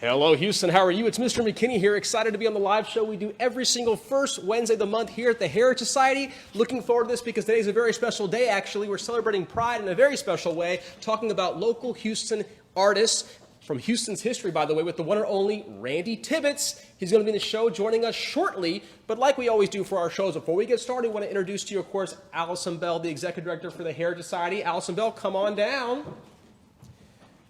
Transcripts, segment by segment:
Hello, Houston. How are you? It's Mr. McKinney here. Excited to be on the live show we do every single first Wednesday of the month here at the Heritage Society. Looking forward to this because today's a very special day, actually. We're celebrating Pride in a very special way, talking about local Houston artists from Houston's history, by the way, with the one and only Randy Tibbits. He's going to be in the show joining us shortly. But like we always do for our shows, before we get started, I want to introduce to you, of course, Allison Bell, the Executive Director for the Heritage Society. Allison Bell, come on down.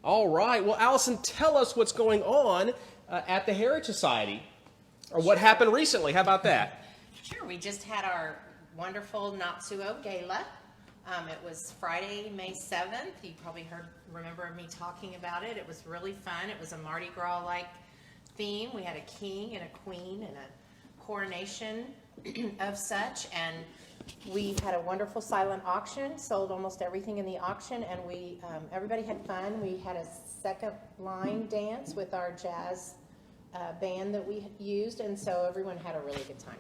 All right. Well, Allison, tell us what's going on at the Heritage Society, or what happened recently. How about that? Sure. We just had our wonderful Natsuo Gala. It was Friday, May 7th. You probably remember me talking about it. It was really fun. It was a Mardi Gras-like theme. We had a king and a queen and a coronation of such, and we had a wonderful silent auction, sold almost everything in the auction, and everybody had fun. We had a second line dance with our jazz band that we used, and so everyone had a really good time.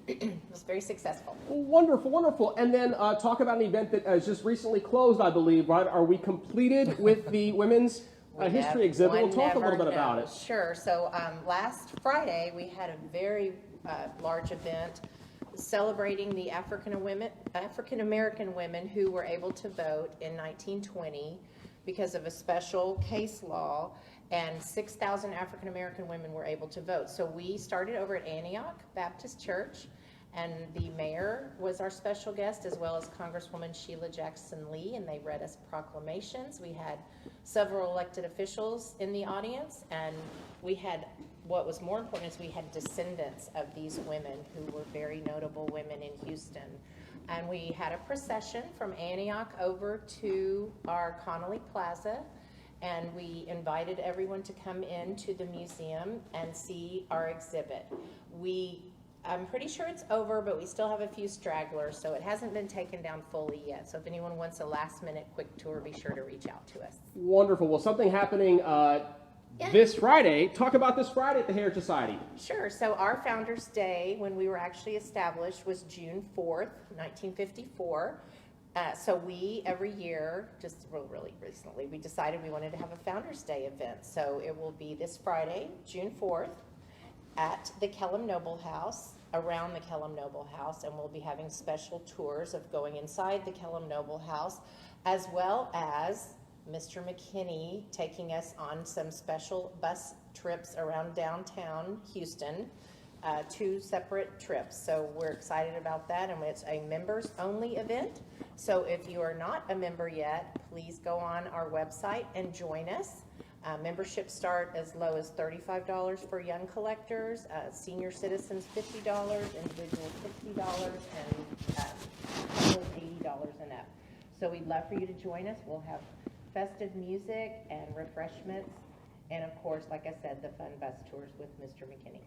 It was very successful. Wonderful, wonderful. And then talk about an event that has just recently closed, I believe, right? Are we completed with the women's history exhibit? We'll talk a little bit about it. Sure. So last Friday, we had a very large event celebrating the African American women who were able to vote in 1920 because of a special case law, and 6,000 African American women were able to vote. So we started over at Antioch Baptist Church, and the mayor was our special guest, as well as Congresswoman Sheila Jackson Lee, and they read us proclamations. We had several elected officials in the audience, and we had, what was more important is we had descendants of these women who were very notable women in Houston. And we had a procession from Antioch over to our Connolly Plaza, and we invited everyone to come into the museum and see our exhibit. I'm pretty sure it's over, but we still have a few stragglers, so it hasn't been taken down fully yet. So if anyone wants a last-minute quick tour, be sure to reach out to us. Wonderful. Well, something happening this Friday. Talk about this Friday at the Heritage Society. Sure. So our Founders Day, when we were actually established, was June 4th, 1954. So we, every year, really recently, we decided we wanted to have a Founders Day event. So it will be this Friday, June 4th, at the Kellum Noble House, around the Kellum Noble House, and we'll be having special tours of going inside the Kellum Noble House, as well as Mister McKinney taking us on some special bus trips around downtown Houston, 2 separate trips. So we're excited about that, and it's a members-only event. So if you are not a member yet, please go on our website and join us. Memberships start as low as $35 for young collectors, senior citizens $50, individuals $60, and couples $80 and up. So we'd love for you to join us. We'll have festive music and refreshments, and of course, like I said, the fun bus tours with Mr. McKinney.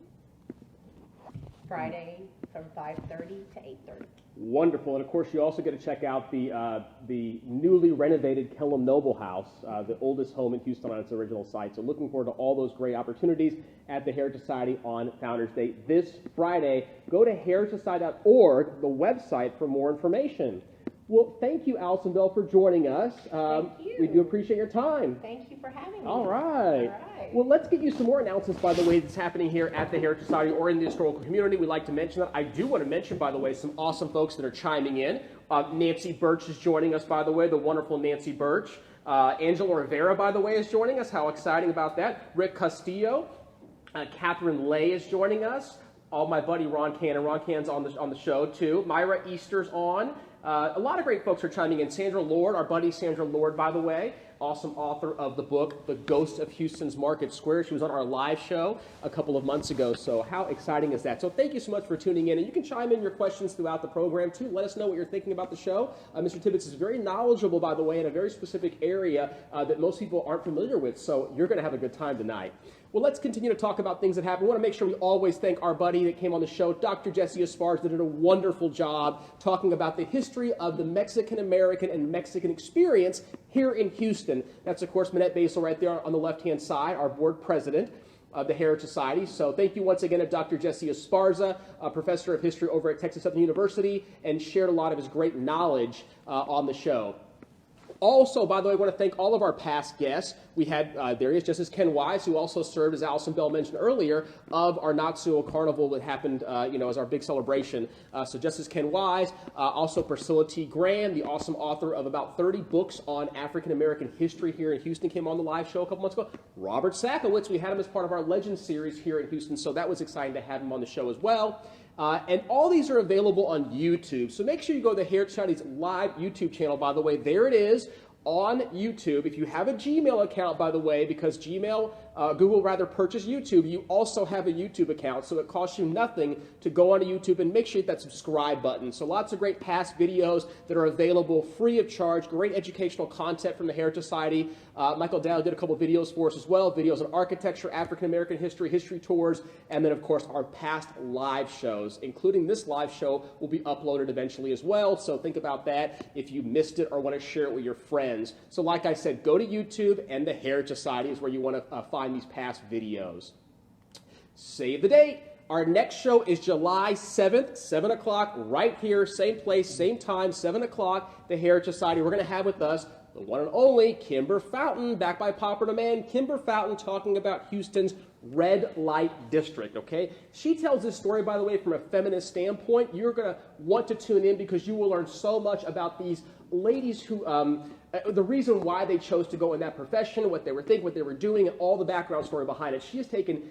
Friday from 5:30 to 8:30. Wonderful. And of course, you also get to check out the newly renovated Kellum Noble House, the oldest home in Houston on its original site. So looking forward to all those great opportunities at the Heritage Society on Founders Day this Friday. Go to heritagesociety.org, the website, for more information. Well, thank you, Allison Bell, for joining us. Thank you. We do appreciate your time. Thank you for having me. All right. Well, let's get you some more announcements, by the way, that's happening here at the Heritage Society or in the historical community. We like to mention that. I do want to mention, by the way, some awesome folks that are chiming in. Nancy Birch is joining us, by the way, the wonderful Nancy Birch. Angela Rivera, by the way, is joining us. How exciting about that. Rick Castillo. Catherine Lay is joining us. All my buddy Ron Cannon. Ron Cannon's on the show, too. Myra Easter's on. A lot of great folks are chiming in. Sandra Lord, our buddy Sandra Lord, by the way, awesome author of the book, The Ghost of Houston's Market Square. She was on our live show a couple of months ago, so how exciting is that? So thank you so much for tuning in, and you can chime in your questions throughout the program, too. Let us know what you're thinking about the show. Mr. Tibbits is very knowledgeable, by the way, in a very specific area that most people aren't familiar with, so you're going to have a good time tonight. Well, let's continue to talk about things that happen. We want to make sure we always thank our buddy that came on the show, Dr. Jesse Esparza, that did a wonderful job talking about the history of the Mexican-American and Mexican experience here in Houston. That's, of course, Manette Basel right there on the left-hand side, our board president of the Heritage Society. So thank you once again to Dr. Jesse Esparza, a professor of history over at Texas Southern University, and shared a lot of his great knowledge on the show. Also, by the way, I want to thank all of our past guests. We had, there he is, Justice Ken Wise, who also served, as Allison Bell mentioned earlier, of our Natsuo Carnival that happened, as our big celebration. So Justice Ken Wise, also Priscilla T. Graham, the awesome author of about 30 books on African-American history here in Houston, came on the live show a couple months ago. Robert Sakowitz, we had him as part of our Legends series here in Houston, so that was exciting to have him on the show as well. And all these are available on YouTube. So make sure you go to the Heritage Society's live YouTube channel, by the way. There it is on YouTube. If you have a Gmail account, by the way, because Google rather purchased YouTube, you also have a YouTube account, so it costs you nothing to go onto YouTube and make sure you hit that subscribe button. So lots of great past videos that are available free of charge, great educational content from the Heritage Society. Michael Dow did a couple videos for us as well, videos on architecture, African-American history, history tours, and then, of course, our past live shows, including this live show will be uploaded eventually as well, so think about that if you missed it or want to share it with your friends. So like I said, go to YouTube, and the Heritage Society is where you want to find these past videos. Save the date. Our next show is July 7th, 7 o'clock, right here, same place, same time, 7 o'clock, the Heritage Society. We're going to have with us the one and only Kimber Fountain, back by Popular Demand. Kimber Fountain talking about Houston's red light district, okay? She tells this story, by the way, from a feminist standpoint. You're going to want to tune in because you will learn so much about these ladies who, the reason why they chose to go in that profession, what they were thinking, what they were doing, and all the background story behind it. She has taken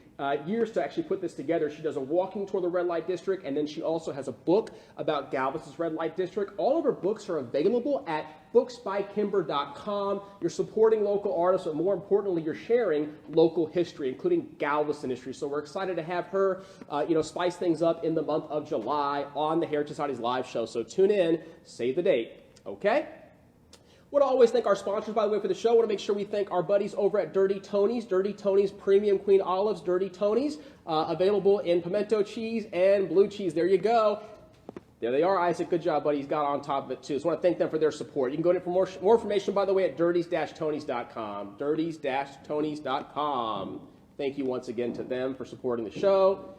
years to actually put this together. She does a walking tour of the red light district, and then she also has a book about Galveston's red light district. All of her books are available at booksbykimber.com. You're supporting local artists, but more importantly, you're sharing local history, including Galveston history. So we're excited to have her, spice things up in the month of July on the Heritage Society's live show. So tune in, save the date, okay? Want to always thank our sponsors, by the way, for the show. Want to make sure we thank our buddies over at Dirty Tony's. Dirty Tony's Premium Queen Olives, Dirty Tony's, available in pimento cheese and blue cheese. There you go. There they are, Isaac. Good job, buddy. He's got on top of it, too. So I want to thank them for their support. You can go in for more information, by the way, at dirties-tonys.com. Dirties-tonys.com. Thank you once again to them for supporting the show.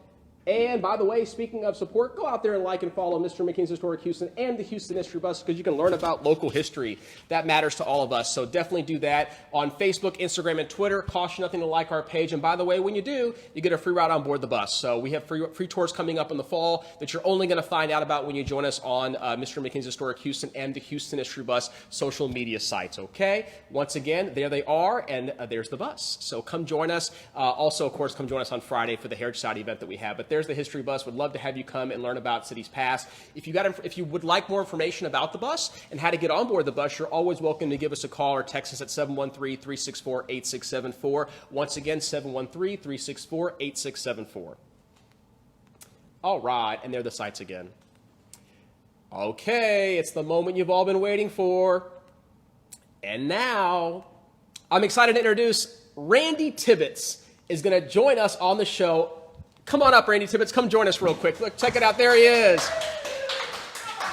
And by the way, speaking of support, go out there and like and follow Mr. McKinney's Historic Houston and the Houston History Bus because you can learn about local history. That matters to all of us. So definitely do that on Facebook, Instagram, and Twitter. Cost you nothing to like our page. And by the way, when you do, you get a free ride on board the bus. So we have free tours coming up in the fall that you're only going to find out about when you join us on Mr. McKinney's Historic Houston and the Houston History Bus social media sites. Okay? Once again, there they are, and there's the bus. So come join us. Also, of course, come join us on Friday for the Heritage Society event that we have. But there's the History Bus. Would love to have you come and learn about cities past. If you would like more information about the bus and how to get on board the bus, you're always welcome to give us a call or text us at 713-364-8674. Once again, 713-364-8674. All right, and there are the sites again. Okay, it's the moment you've all been waiting for. And now, I'm excited to introduce Randy Tibbits is going to join us on the show. Come on up, Randy Tibbits. Come join us real quick. Look, check it out. There he is.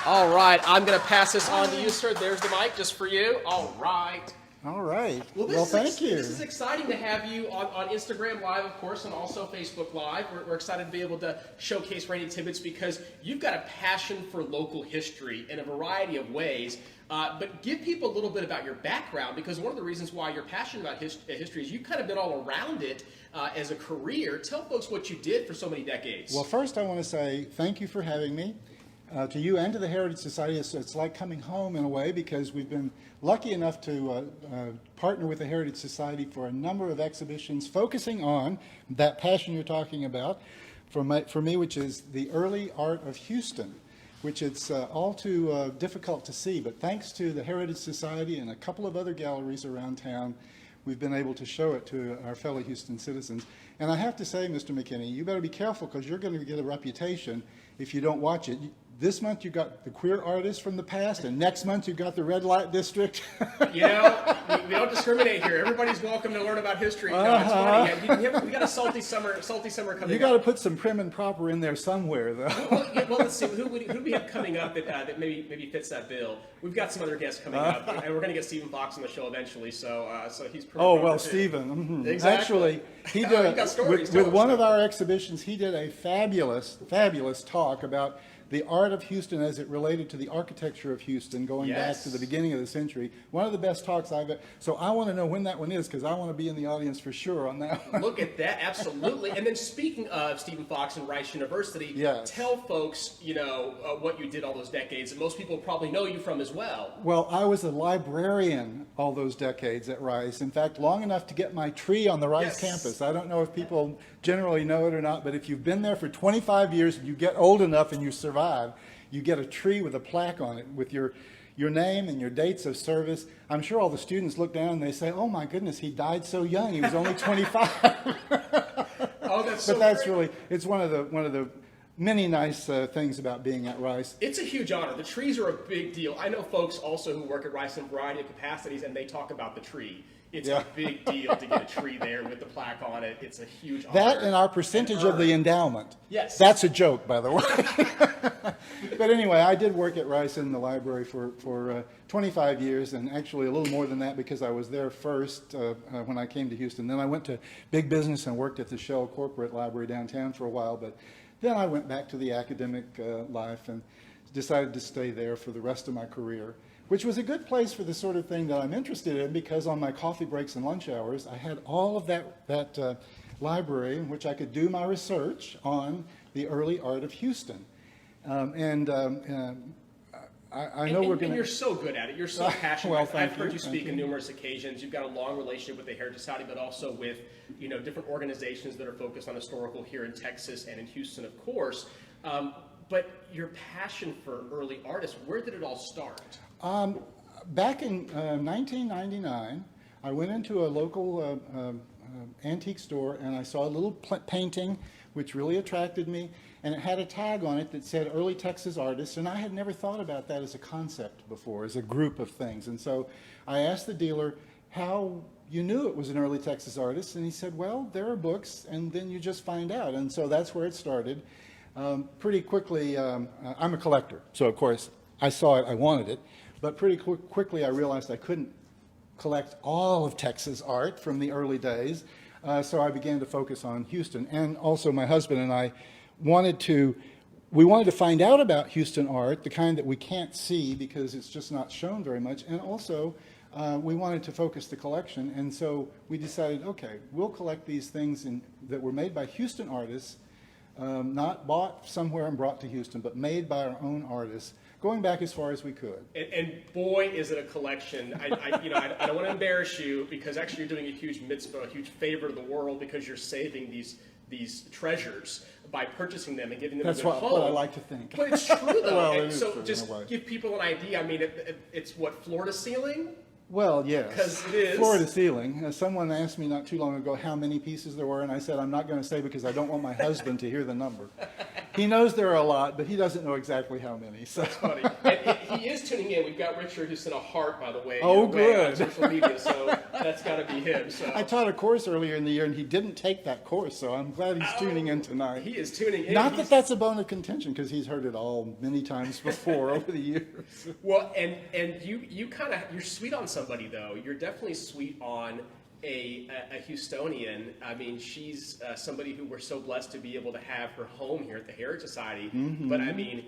All right. I'm going to pass this on to you, sir. There's the mic just for you. All right. All right. Well, thank you. This is exciting to have you on Instagram Live, of course, and also Facebook Live. We're excited to be able to showcase Randy Tibbits because you've got a passion for local history in a variety of ways. But give people a little bit about your background, because one of the reasons why you're passionate about history is you've kind of been all around it as a career. Tell folks what you did for so many decades. Well, first I want to say thank you for having me. To you and to the Heritage Society, it's like coming home in a way, because we've been lucky enough to partner with the Heritage Society for a number of exhibitions focusing on that passion you're talking about for me, which is the early art of Houston, which it's all too difficult to see. But thanks to the Heritage Society and a couple of other galleries around town, we've been able to show it to our fellow Houston citizens. And I have to say, Mr. McKinney, you better be careful, because you're going to get a reputation if you don't watch it. This month you got the queer artists from the past, and next month you got the red light district. You know, we don't discriminate here. Everybody's welcome to learn about history. No, it's funny. We got a salty summer coming up. You got to put some prim and proper in there somewhere, though. Well, let's see. Who do we have coming up that maybe fits that bill? We've got some other guests coming up, and we're going to get Stephen Fox on the show eventually. So he's pretty. Oh well, Stephen. Mm-hmm. Exactly. Actually, he did with one of our exhibitions. He did a fabulous talk about the art of Houston as it related to the architecture of Houston going back to the beginning of the century. One of the best talks I've ever, so I want to know when that one is because I want to be in the audience for sure on that one. Look at that, absolutely. And then speaking of Stephen Fox and Rice University, tell folks, what you did all those decades, and most people probably know you from as well. Well, I was a librarian all those decades at Rice. In fact, long enough to get my tree on the Rice campus. I don't know if people generally know it or not, but if you've been there for 25 years and you get old enough and you survive, you get a tree with a plaque on it with your name and your dates of service. I'm sure all the students look down and they say, "Oh my goodness, he died so young. He was only 25." Oh, that's so But that's great. really, it's one of the many nice things about being at Rice. It's a huge honor. The trees are a big deal. I know folks also who work at Rice in a variety of capacities, and they talk about the tree. It's a big deal to get a tree there with the plaque on it. It's a huge honor. That and our percentage of the endowment. Yes. That's a joke, by the way. But anyway, I did work at Rice in the library for 25 years, and actually a little more than that because I was there first when I came to Houston. Then I went to big business and worked at the Shell Corporate Library downtown for a while, but then I went back to the academic life and decided to stay there for the rest of my career, which was a good place for the sort of thing that I'm interested in because on my coffee breaks and lunch hours, I had all of that library in which I could do my research on the early art of Houston. I know we're going to... And you're so good at it. You're so passionate. Well, I've heard you speak on numerous occasions. You've got a long relationship with the Heritage Society, but also with different organizations that are focused on historical here in Texas and in Houston, of course. But your passion for early artists, where did it all start? Back in 1999, I went into a local antique store and I saw a little painting which really attracted me, and it had a tag on it that said early Texas artists, and I had never thought about that as a concept before, as a group of things. And so I asked the dealer how you knew it was an early Texas artist, and he said, well, there are books, and then you just find out. And so that's where it started. Pretty quickly, I'm a collector, so of course I saw it, I wanted it, but pretty quickly I realized I couldn't collect all of Texas art from the early days, so I began to focus on Houston. And also my husband and I wanted to find out about Houston art, the kind that we can't see because it's just not shown very much, and also we wanted to focus the collection, and so we decided, okay, we'll collect these things that were made by Houston artists, not bought somewhere and brought to Houston, but made by our own artists, going back as far as we could. And boy, is it a collection. I don't want to embarrass you because actually you're doing a huge mitzvah, a huge favor to the world because you're saving these treasures by purchasing them and giving them That's a good home. what I like to think. But it's true though. Well, and it is so true, just in a way. give people an idea. I mean, it's what, floor to ceiling? Well, yes. 'Cause it is. Floor to ceiling. Someone asked me not too long ago how many pieces there were, and I said I'm not going to say because I don't want my husband to hear the number. He knows there are a lot, but he doesn't know exactly how many. So. That's funny. And he is tuning in. We've got Richard who sent a heart, by the way. Oh, your way on good. social media, so that's got to be him. So I taught a course earlier in the year, and he didn't take that course, so I'm glad he's tuning in tonight. He is tuning in. Not that that's a bone of contention, because he's heard it all many times before over the years. Well, and you're sweet on somebody though. You're definitely sweet on a Houstonian. I mean, she's somebody who we're so blessed to be able to have her home here at the Heritage Society. Mm-hmm. But I mean,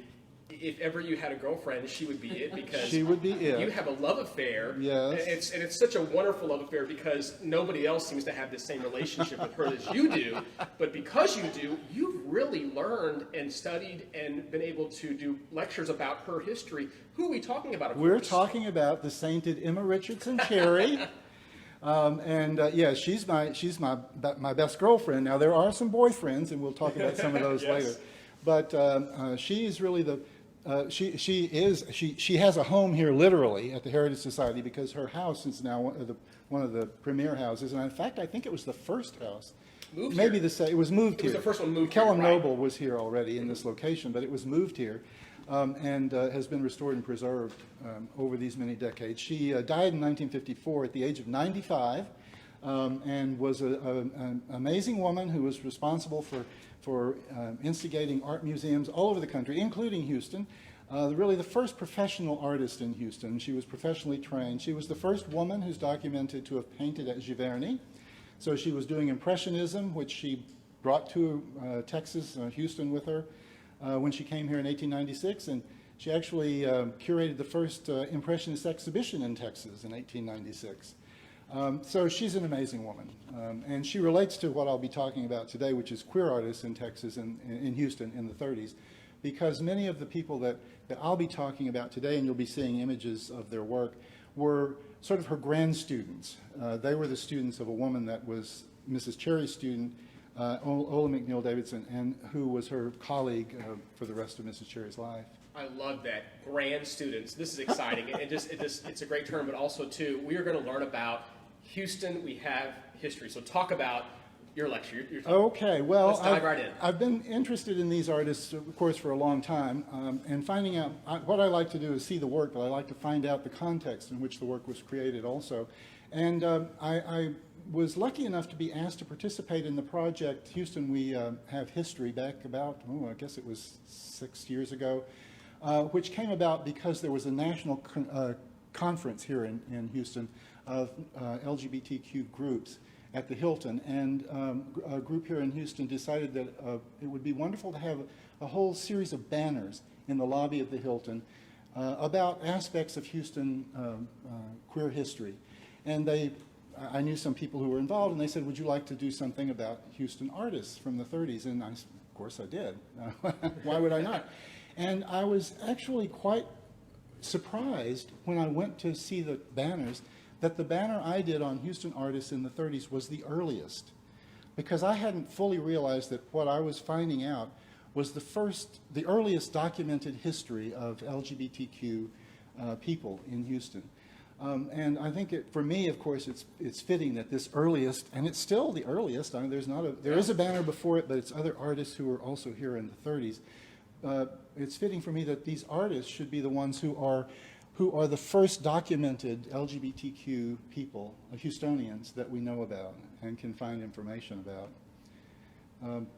if ever you had a girlfriend, she would be it because She would be it. You have a love affair. Yes. And it's such a wonderful love affair because nobody else seems to have the same relationship with her as you do. But because you do, you've really learned and studied and been able to do lectures about her history. Who are we talking about? Of We're course? talking about the sainted Emma Richardson Cherry. Yeah, she's my best girlfriend. Now there are some boyfriends, and we'll talk about some of those Yes. later. But she is really she has a home here literally at the Heritage Society because her house is now one of the premier houses, and in fact I think it was the first house. Moved Maybe here. it was moved It was here. the first one moved Kellum here, right. Noble was here already in this location, but it was moved here. And has been restored and preserved over these many decades. She died in 1954 at the age of 95 and was an amazing woman who was responsible for instigating art museums all over the country, including Houston. Really the first professional artist in Houston. She was professionally trained. She was the first woman who's documented to have painted at Giverny. So she was doing Impressionism, which she brought to Texas, Houston with her. when she came here in 1896, and she actually curated the first Impressionist exhibition in Texas in 1896. So she's an amazing woman, and she relates to what I'll be talking about today, which is queer artists in Texas and in Houston in the 30s, because many of the people that I'll be talking about today, and you'll be seeing images of their work, were sort of her grand students. They were the students of a woman that was Mrs. Cherry's student, Ola McNeil Davidson, and who was her colleague for the rest of Mrs. Cherry's life. I love that. Grand students. This is exciting. It's a great term, but also, too, we are going to learn about Houston. We have history. So talk about your lecture. Okay, well, let's dive right in. I've been interested in these artists, of course, for a long time, and finding out, what I like to do is see the work, but I like to find out the context in which the work was created also. And I was lucky enough to be asked to participate in the project Houston We Have History back about, I guess it was 6 years ago, which came about because there was a national conference here in Houston of LGBTQ groups at the Hilton, and a group here in Houston decided that it would be wonderful to have a whole series of banners in the lobby of the Hilton about aspects of Houston queer history. And I knew some people who were involved, and they said, would you like to do something about Houston artists from the 30s? And of course I did. Why would I not? And I was actually quite surprised when I went to see the banners that the banner I did on Houston artists in the 30s was the earliest, because I hadn't fully realized that what I was finding out was the earliest documented history of LGBTQ people in Houston. And I think for me, of course, it's fitting that this earliest, and it's still the earliest. I mean, there is a banner before it, but it's other artists who are also here in the 30s. It's fitting for me that these artists should be the ones who are the first documented LGBTQ people, Houstonians, that we know about and can find information about.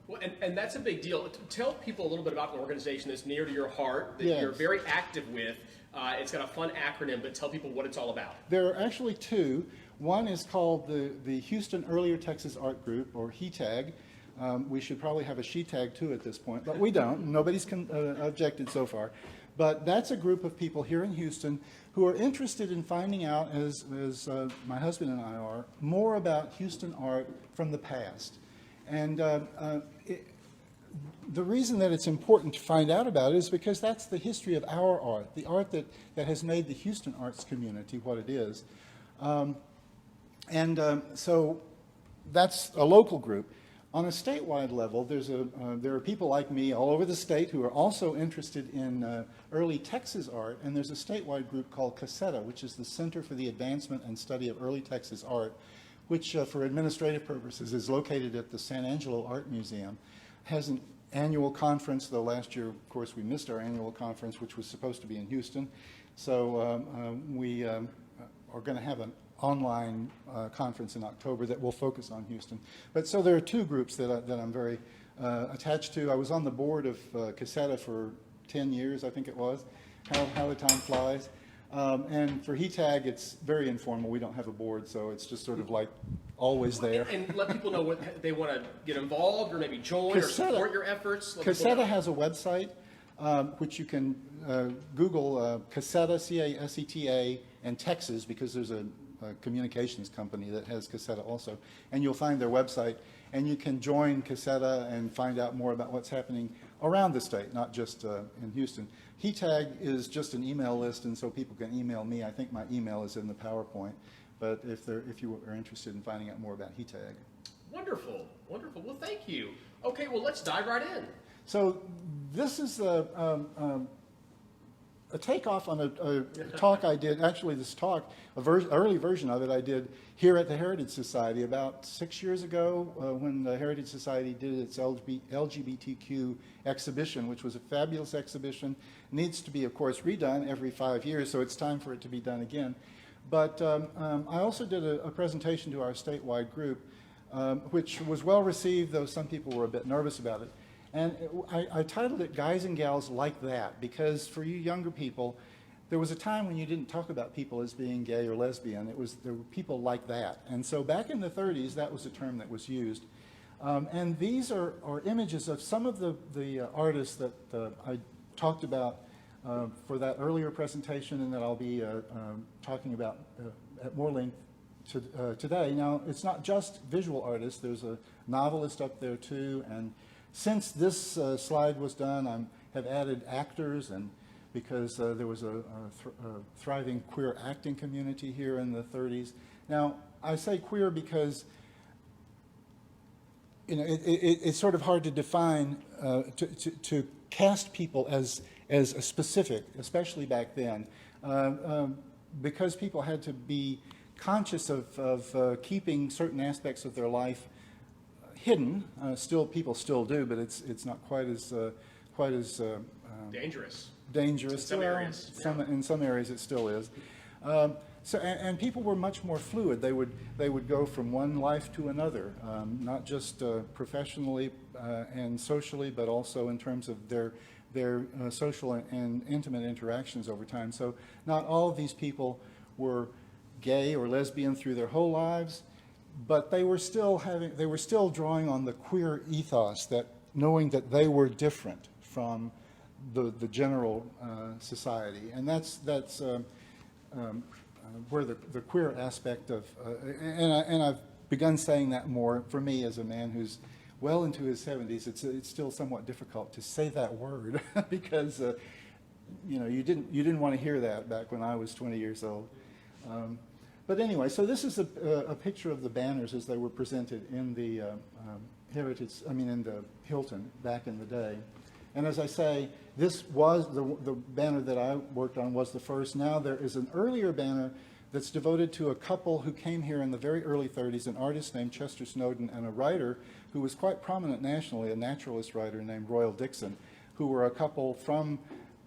Well, and that's a big deal. Tell people a little bit about the organization that's near to your heart, that Yes. you're very active with. It's got a fun acronym, but tell people what it's all about. There are actually two. One is called the Houston Earlier Texas Art Group, or HETAG. We should probably have a SHE-TAG too at this point, but we don't. Nobody's objected so far. But that's a group of people here in Houston who are interested in finding out, as my husband and I are, more about Houston art from the past. And the reason that it's important to find out about it is because that's the history of our art, the art that has made the Houston arts community what it is. So that's a local group. On a statewide level, there are people like me all over the state who are also interested in early Texas art, and there's a statewide group called CASETA, which is the Center for the Advancement and Study of Early Texas Art, which for administrative purposes is located at the San Angelo Art Museum. Has an annual conference, though last year, of course, we missed our annual conference, which was supposed to be in Houston. So we are going to have an online conference in October that will focus on Houston. But so there are two groups that I'm very attached to. I was on the board of CASETA for 10 years, I think it was. How the time flies. And for HETAG, it's very informal. We don't have a board, so it's just sort of like always there. And let people know what they want to get involved or maybe join or support your efforts. CASETA has a website, which you can Google CASETA, C-A-S-E-T-A, and Texas, because there's a communications company that has CASETA also. And you'll find their website, and you can join CASETA and find out more about what's happening around the state, not just in Houston. HETAG is just an email list, and so people can email me. I think my email is in the PowerPoint, but if you are interested in finding out more about HETAG. Wonderful, wonderful. Well, thank you. Okay, well, let's dive right in. So this is a takeoff on a talk I did, actually this talk, early version of it I did here at the Heritage Society about 6 years ago when the Heritage Society did its LGBTQ exhibition, which was a fabulous exhibition. Needs to be, of course, redone every 5 years, so it's time for it to be done again. But I also did a presentation to our statewide group, which was well received, though some people were a bit nervous about it. And I titled it Guys and Gals Like That, because for you younger people, there was a time when you didn't talk about people as being gay or lesbian. There were people like that. And so back in the 30s, that was a term that was used. And these are images of some of the artists that I talked about for that earlier presentation and that I'll be talking about at more length today. Now, it's not just visual artists. There's a novelist up there too. And since this slide was done, I have added actors, and because there was a thriving queer acting community here in the 30s. Now, I say queer because it's sort of hard to define, to cast people as a specific, especially back then, because people had to be conscious of keeping certain aspects of their life hidden. People still do, but it's not quite as Dangerous. Dangerous. In some areas. In some areas, it still is. And people were much more fluid. They would go from one life to another, not just professionally and socially, but also in terms of their social and intimate interactions over time. So not all of these people were gay or lesbian through their whole lives, but they were still drawing on the queer ethos, that knowing that they were different from the general society, and that's where the queer aspect of, and I've begun saying that more for me as a man who's well into his 70s. It's still somewhat difficult to say that word because you didn't want to hear that back when I was 20 years old. But anyway, so this is a picture of the banners as they were presented in the in the Hilton back in the day. And as I say, this was the banner that I worked on was the first. Now there is an earlier banner that's devoted to a couple who came here in the very early 30s, an artist named Chester Snowden and a writer who was quite prominent nationally, a naturalist writer named Royal Dixon, who were a couple from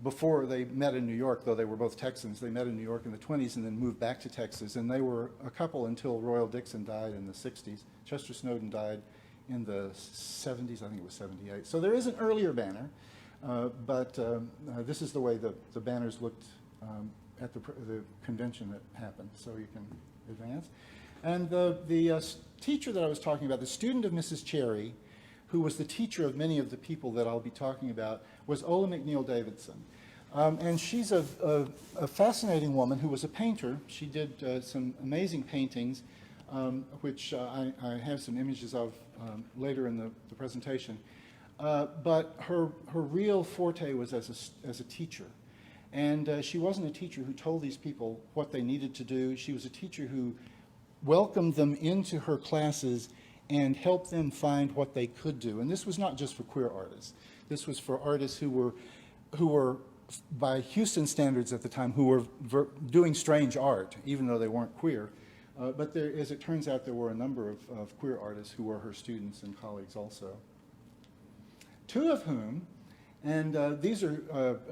before they met in New York, though they were both Texans. They met in New York in the 20s and then moved back to Texas. And they were a couple until Royal Dixon died in the 60s. Chester Snowden died in the 70s, I think it was 78. So there is an earlier banner, but this is the way the banners looked at the convention that happened. So you can advance. And the teacher that I was talking about, the student of Mrs. Cherry, who was the teacher of many of the people that I'll be talking about, was Ola McNeil Davidson. And she's a fascinating woman who was a painter. She did some amazing paintings, which I have some images of later in the presentation. But her real forte was as a teacher. And she wasn't a teacher who told these people what they needed to do. She was a teacher who welcomed them into her classes and helped them find what they could do. And this was not just for queer artists. This was for artists who were by Houston standards at the time, who were doing strange art, even though they weren't queer. But there, as it turns out, there were a number of queer artists who were her students and colleagues also. Two of whom, and these are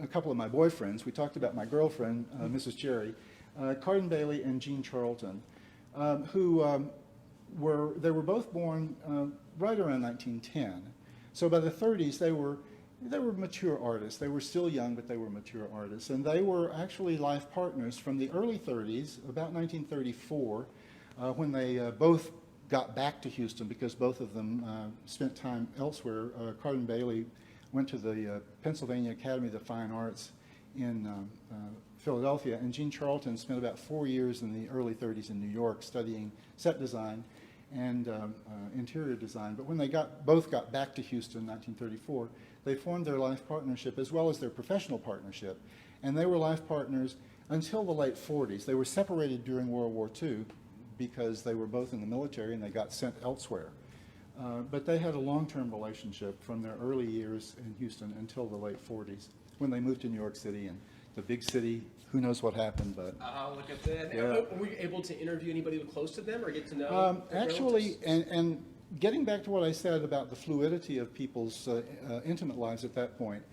a couple of my boyfriends. We talked about my girlfriend, Mrs. Cherry, Cardin Bailey and Jean Charlton, who they were both born right around 1910. So by the 30s, they were mature artists. They were still young, but they were mature artists. And they were actually life partners from the early 30s, about 1934, when they both got back to Houston because both of them spent time elsewhere. Cardin Bailey went to the Pennsylvania Academy of the Fine Arts in Philadelphia, and Jean Charlton spent about 4 years in the early 30s in New York studying set design and interior design. But when they both got back to Houston in 1934, they formed their life partnership as well as their professional partnership. And they were life partners until the late 40s. They were separated during World War II because they were both in the military and they got sent elsewhere. But they had a long-term relationship from their early years in Houston until the late 40s when they moved to New York City. And the big city, who knows what happened, but... Look at that. Yeah. Were you able to interview anybody close to them or get to know? Actually, and getting back to what I said about the fluidity of people's intimate lives at that point,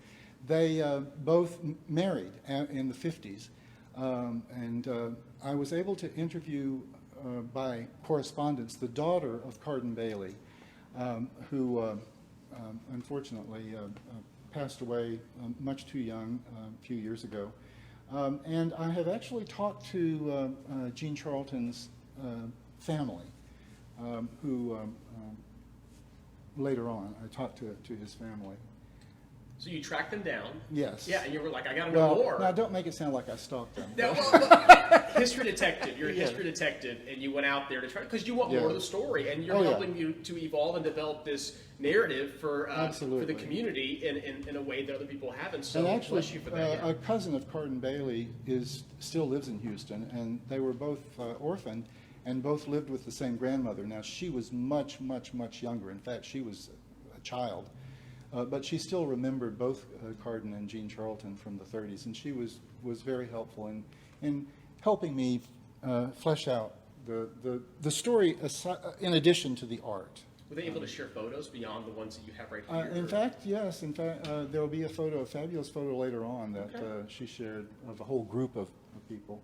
they both married in the 50s. And I was able to interview by correspondence the daughter of Cardin Bailey, who unfortunately passed away much too young a few years ago. And I have actually talked to Jean Charlton's family, who later on. I talked to his family. So you tracked them down. Yes. Yeah, and you were like, I got to know more. Now, don't make it sound like I stalked them. No, well, history detective. You're a history detective, and you went out there to try because you want more of the story, and you're helping you to evolve and develop this narrative for the community in a way that other people haven't. So and actually, bless you for that. A cousin of Cardin Bailey still lives in Houston, and they were both orphaned, and both lived with the same grandmother. Now she was much, much, much younger. In fact, she was a child. But she still remembered both Cardin and Jean Charlton from the 30s, and she was very helpful in helping me flesh out the story in addition to the art. Were they able to share photos beyond the ones that you have right here? In fact, yes. In fact, there will be a fabulous photo later on that she shared of a whole group of people.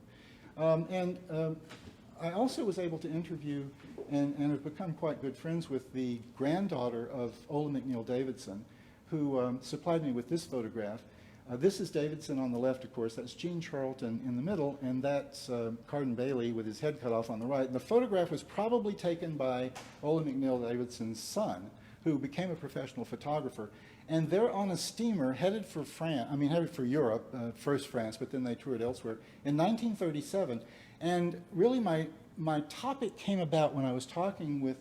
I also was able to interview and have become quite good friends with the granddaughter of Ola McNeil Davidson, who supplied me with this photograph. This is Davidson on the left, of course. That's Jean Charlton in the middle, and that's Cardin Bailey with his head cut off on the right. And the photograph was probably taken by Ola McNeil Davidson's son, who became a professional photographer. And they're on a steamer headed for headed for Europe, first France, but then they toured elsewhere, in 1937. And really my topic came about when I was talking with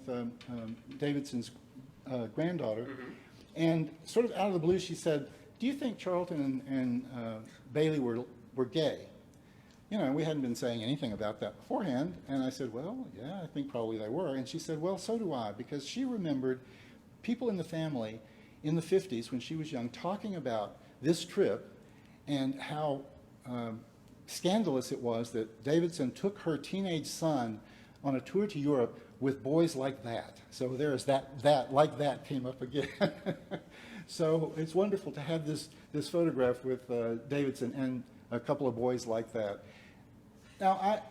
Davidson's granddaughter. Mm-hmm. And sort of out of the blue, she said, "Do you think Charlton and Bailey were gay?" You know, we hadn't been saying anything about that beforehand. And I said, "Well, yeah, I think probably they were." And she said, "Well, so do I," because she remembered people in the family in the 50s when she was young talking about this trip and how scandalous it was that Davidson took her teenage son on a tour to Europe with boys like that. So there's that like that came up again. So it's wonderful to have this photograph with Davidson and a couple of boys like that. Now,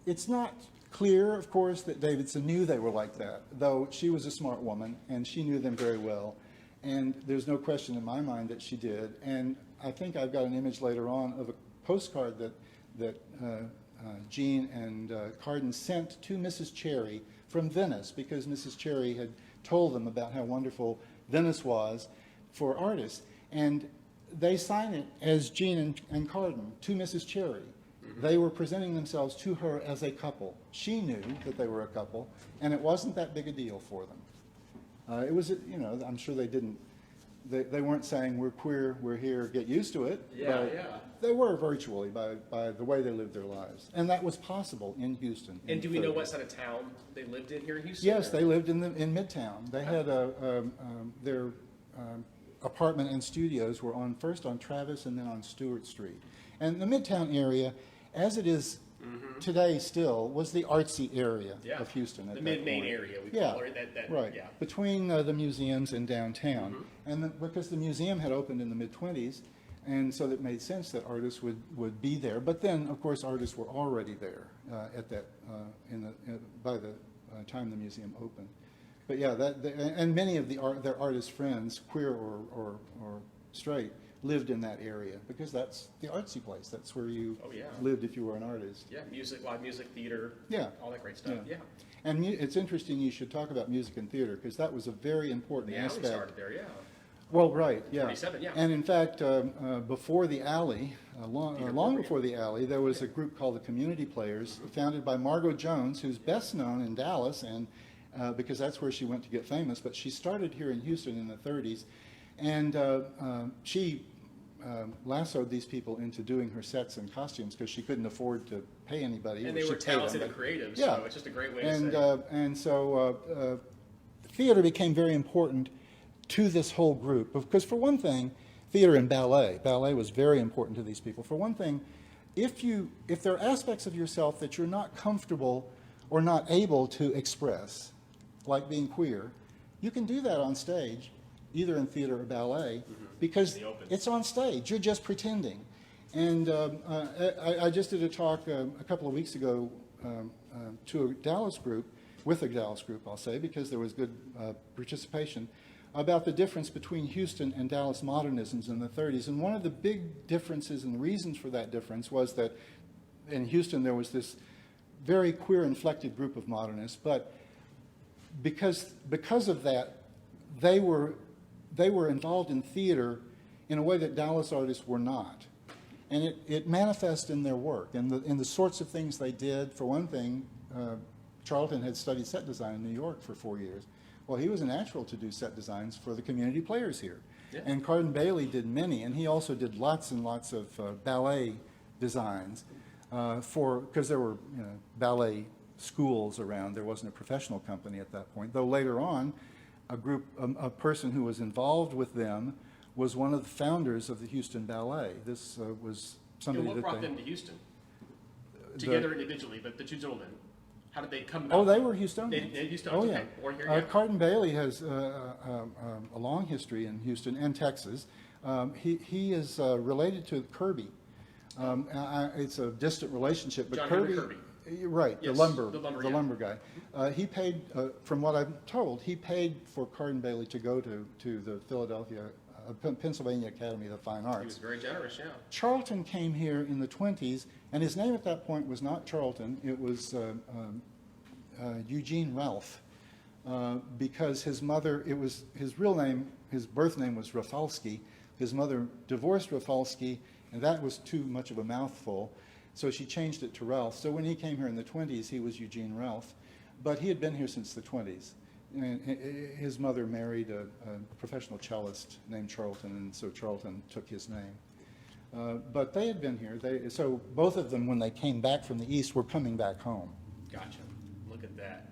it's not clear, of course, that Davidson knew they were like that, though she was a smart woman and she knew them very well. And there's no question in my mind that she did. And I think I've got an image later on of a postcard that Jean and Cardin sent to Mrs. Cherry from Venice, because Mrs. Cherry had told them about how wonderful Venice was for artists. And they signed it as Jean and Cardin to Mrs. Cherry. Mm-hmm. They were presenting themselves to her as a couple. She knew that they were a couple, and it wasn't that big a deal for them. It was, you know, I'm sure they didn't. They weren't saying, "We're queer, we're here, get used to it." Yeah, They were virtually by the way they lived their lives. And that was possible in Houston. And do we know what side of town they lived in here in Houston? Yes, they lived in Midtown. They had their apartment and studios were first on Travis and then on Stewart Street. And the Midtown area, as it is today still, was the artsy area of Houston. The mid-main area, we call it. Right. Yeah. Between the museums and downtown. And because the museum had opened in the mid-20s, and so it made sense that artists would be there. But then, of course, artists were already there by the time the museum opened. But yeah, and many of their artist friends, queer or straight, lived in that area because that's the artsy place. That's where you lived if you were an artist. Yeah, music, live music, theater, all that great stuff. Yeah. And it's interesting you should talk about music and theater because that was a very important aspect. The alley started there, Well, right, yeah. 27, yeah. And in fact, before the alley, long before the alley, there was a group called the Community Players, founded by Margot Jones, who's best known in Dallas, and because that's where she went to get famous. But she started here in Houston in the 30s, and she lassoed these people into doing her sets and costumes because she couldn't afford to pay anybody. And they were talented and creative, so it's just a great way to say. And so theater became very important to this whole group, because for one thing, theater and ballet was very important to these people. For one thing, if there are aspects of yourself that you're not comfortable or not able to express, like being queer, you can do that on stage, either in theater or ballet, because it's on stage. You're just pretending. And I just did a talk a couple of weeks ago to a Dallas group, with a Dallas group, I'll say, because there was good participation, about the difference between Houston and Dallas modernisms in the 30s. And one of the big differences and reasons for that difference was that in Houston there was this very queer-inflected group of modernists, but because of that, they were involved in theater in a way that Dallas artists were not. And it manifests in their work and in the sorts of things they did. For one thing, Charlton had studied set design in New York for 4 years. Well, he was a natural to do set designs for the community players here. Yeah. And Carden Bailey did many, and he also did lots and lots of ballet designs because there were ballet schools around. There wasn't a professional company at that point, though later on a person who was involved with them was one of the founders of the Houston Ballet. This was somebody what brought them to Houston? Together individually, but the two gentlemen, how did they come about? Oh, they were Houstonians. They Houstonians, oh, yeah. Okay. Born here, yeah. Carden Bailey has a long history in Houston and Texas. He is related to Kirby. It's a distant relationship, but John Kirby. Right, yes, the lumber guy. He paid, from what I'm told, he paid for Carden Bailey to go to the Pennsylvania Academy of the Fine Arts. He was very generous, yeah. Charlton came here in the 20s, and his name at that point was not Charlton, it was Eugene Ralph, because his mother, it was his real name, his birth name was Rafalski. His mother divorced Rafalski, and that was too much of a mouthful. So she changed it to Ralph. So when he came here in the 20s, he was Eugene Ralph. But he had been here since the 20s. And his mother married a professional cellist named Charlton, and so Charlton took his name. But they had been here. So both of them, when they came back from the East, were coming back home. Gotcha. Look at that.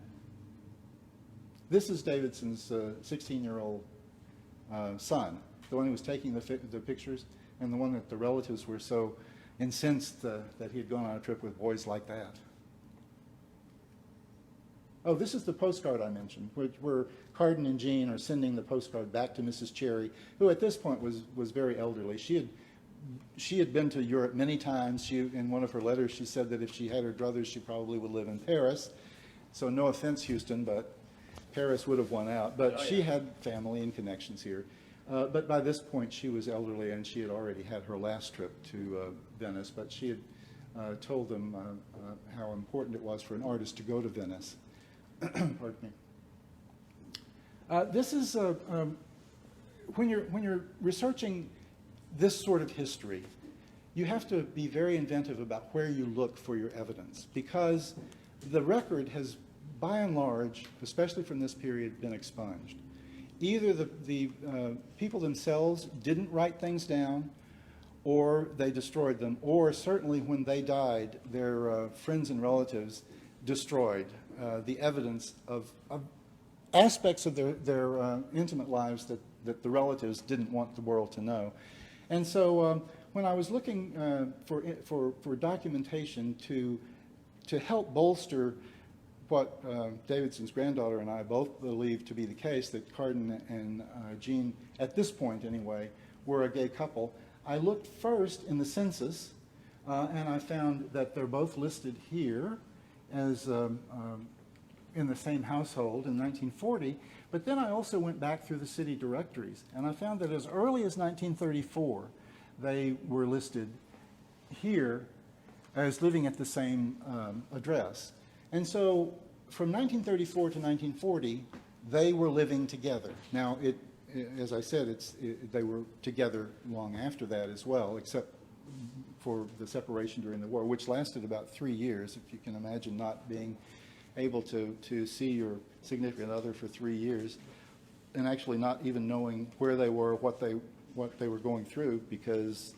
This is Davidson's 16-year-old son, the one who was taking the pictures, and the one that the relatives were so incensed that he had gone on a trip with boys like that. Oh, this is the postcard I mentioned, where Carden and Jean are sending the postcard back to Mrs. Cherry, who at this point was very elderly. She had been to Europe many times. In one of her letters, she said that if she had her druthers, she probably would live in Paris. So no offense, Houston, but Paris would have won out. But she had family and connections here. But by this point, she was elderly, and she had already had her last trip to Venice. But she had told them how important it was for an artist to go to Venice. Pardon me. This is when you're researching this sort of history, you have to be very inventive about where you look for your evidence, because the record has, by and large, especially from this period, been expunged. Either the people themselves didn't write things down, or they destroyed them, or certainly when they died, their friends and relatives destroyed the evidence of aspects of their intimate lives that the relatives didn't want the world to know. And so when I was looking for documentation to help bolster what Davidson's granddaughter and I both believe to be the case, that Carden and Jean, at this point anyway, were a gay couple, I looked first in the census, and I found that they're both listed here as in the same household in 1940, but then I also went back through the city directories, and I found that as early as 1934, they were listed here as living at the same address. And so from 1934 to 1940, they were living together. Now, as I said, they were together long after that as well, except for the separation during the war, which lasted about 3 years, if you can imagine not being able to see your significant other for 3 years, and actually not even knowing where they were, what they were going through, because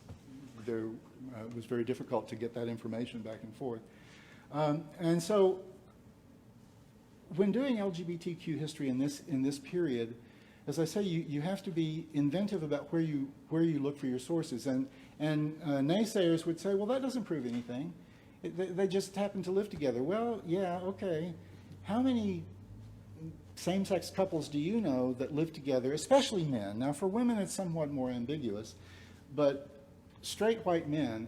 it was very difficult to get that information back and forth. And so when doing LGBTQ history in this period, as I say, you have to be inventive about where you look for your sources. And naysayers would say, well, that doesn't prove anything. They just happen to live together. Well, yeah, okay. How many same-sex couples do you know that live together, especially men? Now, for women, it's somewhat more ambiguous, but straight white men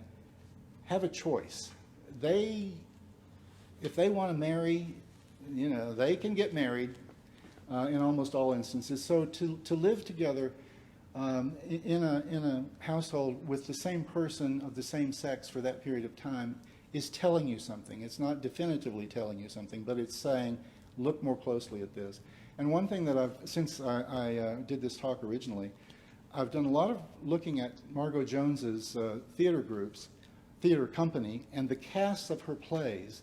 have a choice. If they want to marry, they can get married in almost all instances. So to live together in a household with the same person of the same sex for that period of time is telling you something. It's not definitively telling you something, but it's saying, look more closely at this. And one thing that since I did this talk originally, I've done a lot of looking at Margot Jones's theater company, and the casts of her plays,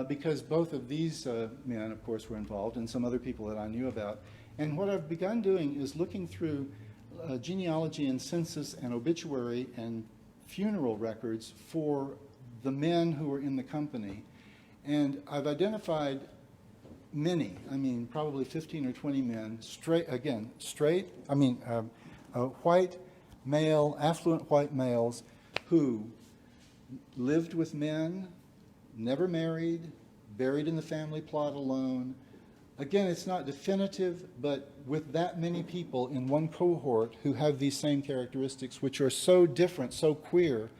because both of these men, of course, were involved, and some other people that I knew about. And what I've begun doing is looking through genealogy and census and obituary and funeral records for the men who were in the company. And I've identified many, probably 15 or 20 men, white male, affluent white males who lived with men, never married, buried in the family plot alone. Again, it's not definitive, but with that many people in one cohort who have these same characteristics, which are so different, so queer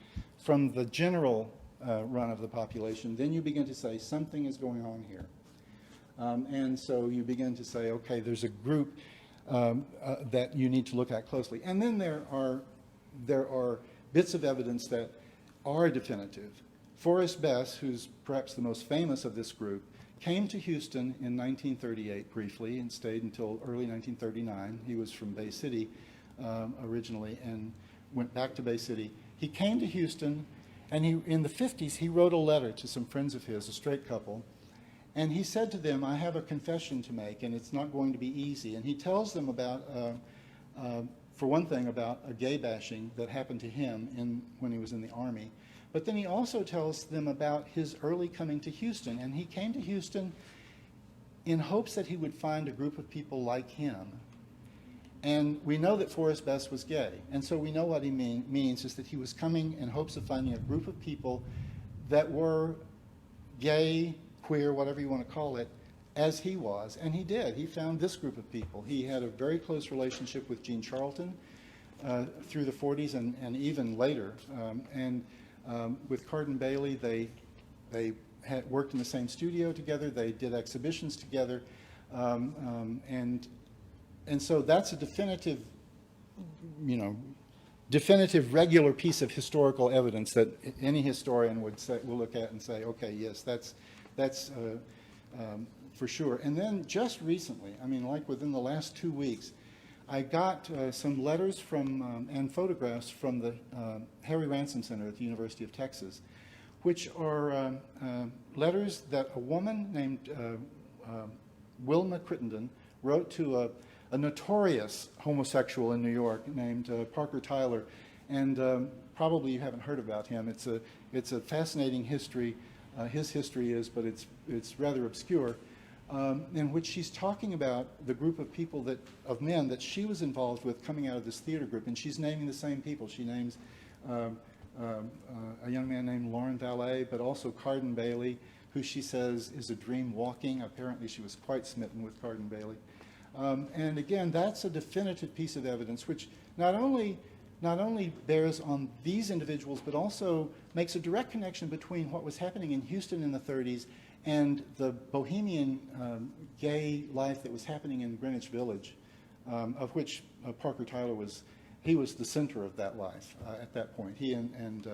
from the general run of the population, then you begin to say something is going on here. And so you begin to say, okay, there's a group that you need to look at closely. And then there are bits of evidence that are definitive. Forrest Bess, who's perhaps the most famous of this group, came to Houston in 1938 briefly and stayed until early 1939. He was from Bay City originally and went back to Bay City. He came to Houston, and in the 50s, he wrote a letter to some friends of his, a straight couple, and he said to them, I have a confession to make, and it's not going to be easy. And he tells them about, for one thing, about a gay bashing that happened to him when he was in the Army. But then he also tells them about his early coming to Houston. And he came to Houston in hopes that he would find a group of people like him. And we know that Forrest Bess was gay. And so we know what he means is that he was coming in hopes of finding a group of people that were gay, queer, whatever you want to call it, as he was. And he did. He found this group of people. He had a very close relationship with Gene Charlton through the 40s and even later. With Carden Bailey, they had worked in the same studio together. They did exhibitions together. And so that's a definitive regular piece of historical evidence that any historian will look at and say, okay, yes, that's for sure. And then just recently, like within the last 2 weeks, I got some letters from and photographs from the Harry Ransom Center at the University of Texas, which are letters that a woman named Wilma Crittenden wrote to a notorious homosexual in New York named Parker Tyler. And probably you haven't heard about him. It's a fascinating history. His history is, but it's rather obscure. In which she's talking about the group of people of men that she was involved with coming out of this theater group, and she's naming the same people. She names a young man named Lauren Valet, but also Carden Bailey, who she says is a dream walking. Apparently she was quite smitten with Carden Bailey. And again, that's a definitive piece of evidence, which not only bears on these individuals, but also makes a direct connection between what was happening in Houston in the 30s and the bohemian gay life that was happening in Greenwich Village, of which Parker Tyler was the center of that life at that point. He and